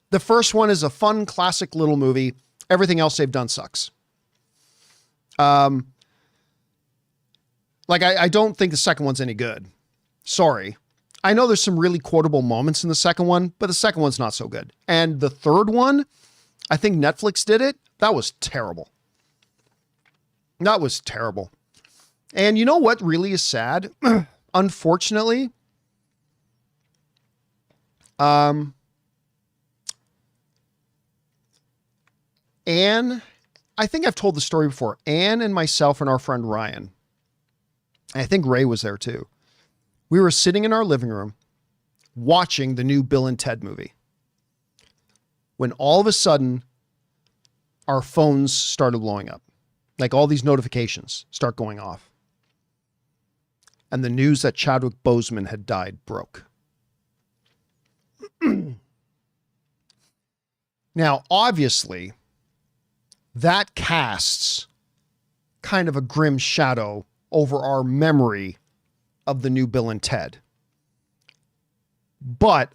the first one is a fun, classic little movie. Everything else they've done sucks. I don't think the second one's any good. Sorry. I know there's some really quotable moments in the second one, but the second one's not so good. And the third one, I think Netflix did it. That was terrible. That was terrible. And you know what really is sad? Unfortunately, Anne, I think I've told the story before. Anne and myself and our friend Ryan, and I think Ray was there too. We were sitting in our living room watching the new Bill and Ted movie, when all of a sudden our phones started blowing up. Like all these notifications start going off. And the news that Chadwick Boseman had died broke. Now, obviously, that casts kind of a grim shadow over our memory of the new Bill and Ted. But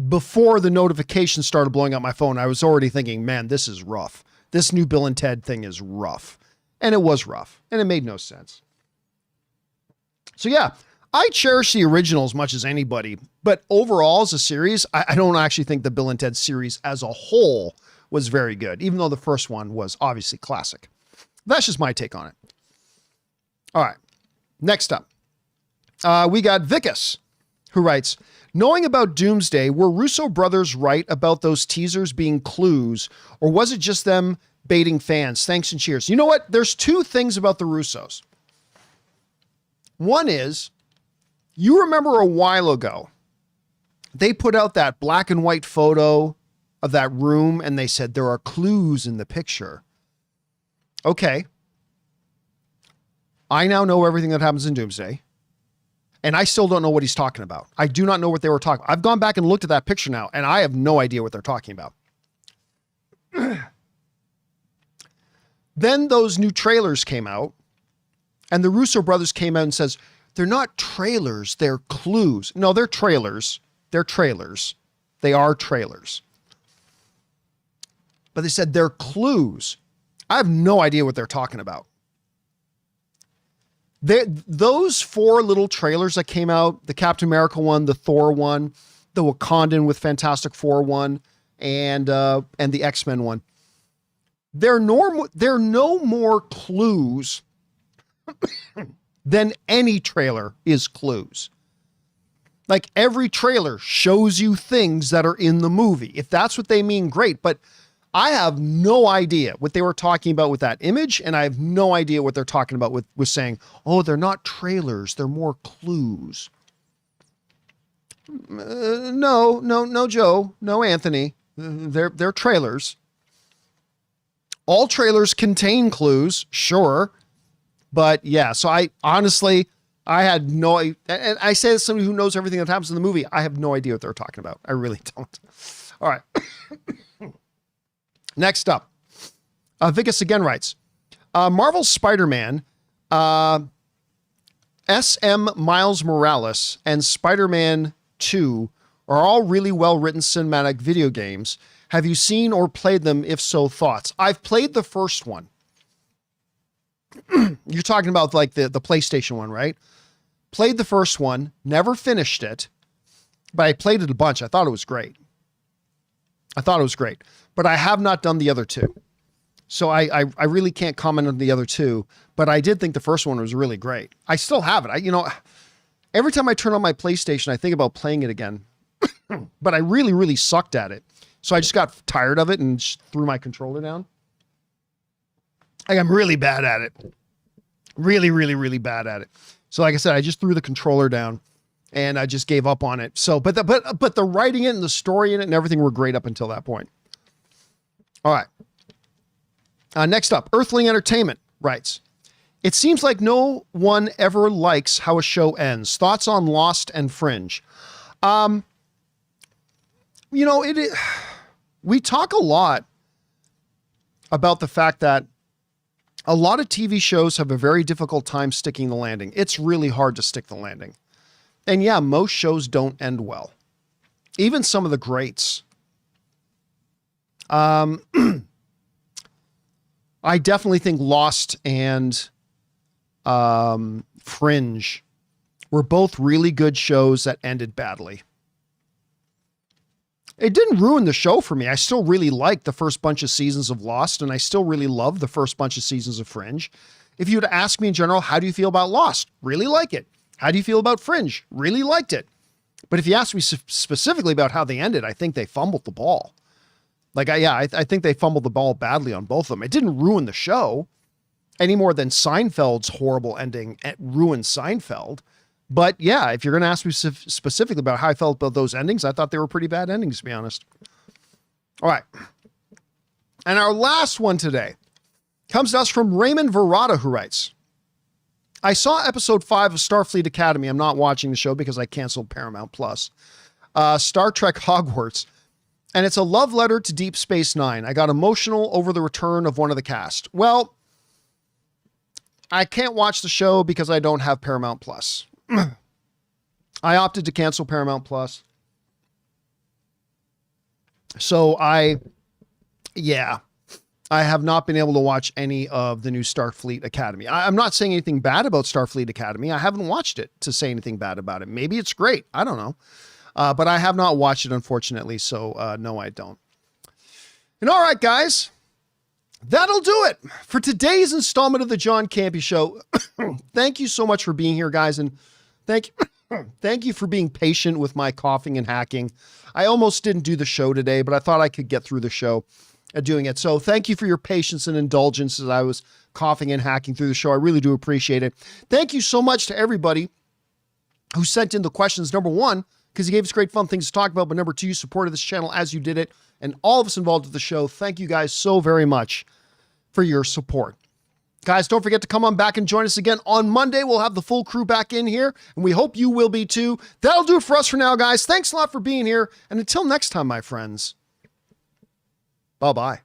before the notification started blowing up my phone, I was already thinking, man, this is rough. This new Bill and Ted thing is rough. And it was rough. And it made no sense. So yeah, I cherish the original as much as anybody. But overall, as a series, I don't actually think the Bill and Ted series as a whole was very good, even though the first one was obviously classic. That's just my take on it. All right, next up. We got Vicus, who writes, knowing about Doomsday, were Russo brothers right about those teasers being clues, or was it just them baiting fans? Thanks and cheers. You know what? There's two things about the Russos. One is, you remember a while ago, they put out that black and white photo of that room and they said there are clues in the picture. Okay. I now know everything that happens in Doomsday. And I still don't know what he's talking about. I do not know what they were talking about. I've gone back and looked at that picture now, and I have no idea what they're talking about. Then those new trailers came out, and the Russo brothers came out and says, they're not trailers, they're clues. No, they're trailers. They're trailers. They are trailers. but they said they're clues. I have no idea what they're talking about. Those 4 little trailers that came out, the Captain America one, the Thor one, the Wakandan with Fantastic Four one, and the X-Men one. They're no more clues than any trailer is clues. Like every trailer shows you things that are in the movie. If that's what they mean, great. But I have no idea what they were talking about with that image. And I have no idea what they're talking about with saying, oh, they're not trailers. They're more clues. No, Joe. No, Anthony. They're trailers. All trailers contain clues, sure. But yeah, so I honestly, I had no, and I say as somebody who knows everything that happens in the movie, I have no idea what they're talking about. I really don't. All right. Next up, Vickis again writes, Marvel's Spider-Man, S.M. Miles Morales, and Spider-Man 2 are all really well-written cinematic video games. Have you seen or played them? If so, thoughts? I've played the first one. You're talking about like the PlayStation one, right? Played the first one, never finished it, but I played it a bunch. I thought it was great. But I have not done the other 2. So I really can't comment on the other 2, but I did think the first one was really great. I still have it. Every time I turn on my PlayStation, I think about playing it again, but I really, really sucked at it. So I just got tired of it and just threw my controller down. Like I'm really bad at it. Really, really, really bad at it. So like I said, I just threw the controller down and I just gave up on it. So, but the writing it and the story in it and everything were great up until that point. All right. Next up, Earthling Entertainment writes, it seems like no one ever likes how a show ends. Thoughts on Lost and Fringe? We talk a lot about the fact that a lot of TV shows have a very difficult time sticking the landing. It's really hard to stick the landing. And yeah, most shows don't end well. Even some of the greats. I definitely think Lost and Fringe were both really good shows that ended badly. It didn't ruin the show for me. I still really liked the first bunch of seasons of Lost, and I still really love the first bunch of seasons of Fringe. If you were to ask me in general, how do you feel about Lost? Really like it. How do you feel about Fringe? Really liked it. But if you ask me specifically about how they ended, I think they fumbled the ball. I think they fumbled the ball badly on both of them. It didn't ruin the show any more than Seinfeld's horrible ending ruined Seinfeld. But yeah, if you're going to ask me specifically about how I felt about those endings, I thought they were pretty bad endings, to be honest. All right. And our last one today comes to us from Raymond Verrata, who writes, I saw episode 5 of Starfleet Academy. I'm not watching the show because I canceled Paramount Plus. Star Trek Hogwarts. And it's a love letter to Deep Space Nine. I got emotional over the return of one of the cast. Well, I can't watch the show because I don't have Paramount Plus. I opted to cancel Paramount Plus. So I have not been able to watch any of the new Starfleet Academy. I'm not saying anything bad about Starfleet Academy. I haven't watched it to say anything bad about it. Maybe it's great. I don't know. But I have not watched it, unfortunately. So no, I don't. And all right, guys, that'll do it for today's installment of the John Campea Show. Thank you so much for being here, guys. And thank you for being patient with my coughing and hacking. I almost didn't do the show today, but I thought I could get through the show doing it. So thank you for your patience and indulgence as I was coughing and hacking through the show. I really do appreciate it. Thank you so much to everybody who sent in the questions. Number one, because you gave us great fun things to talk about. But number two, you supported this channel as you did it. And all of us involved with the show, thank you guys so very much for your support. Guys, don't forget to come on back and join us again on Monday. We'll have the full crew back in here, and we hope you will be too. That'll do it for us for now, guys. Thanks a lot for being here. And until next time, my friends, bye-bye.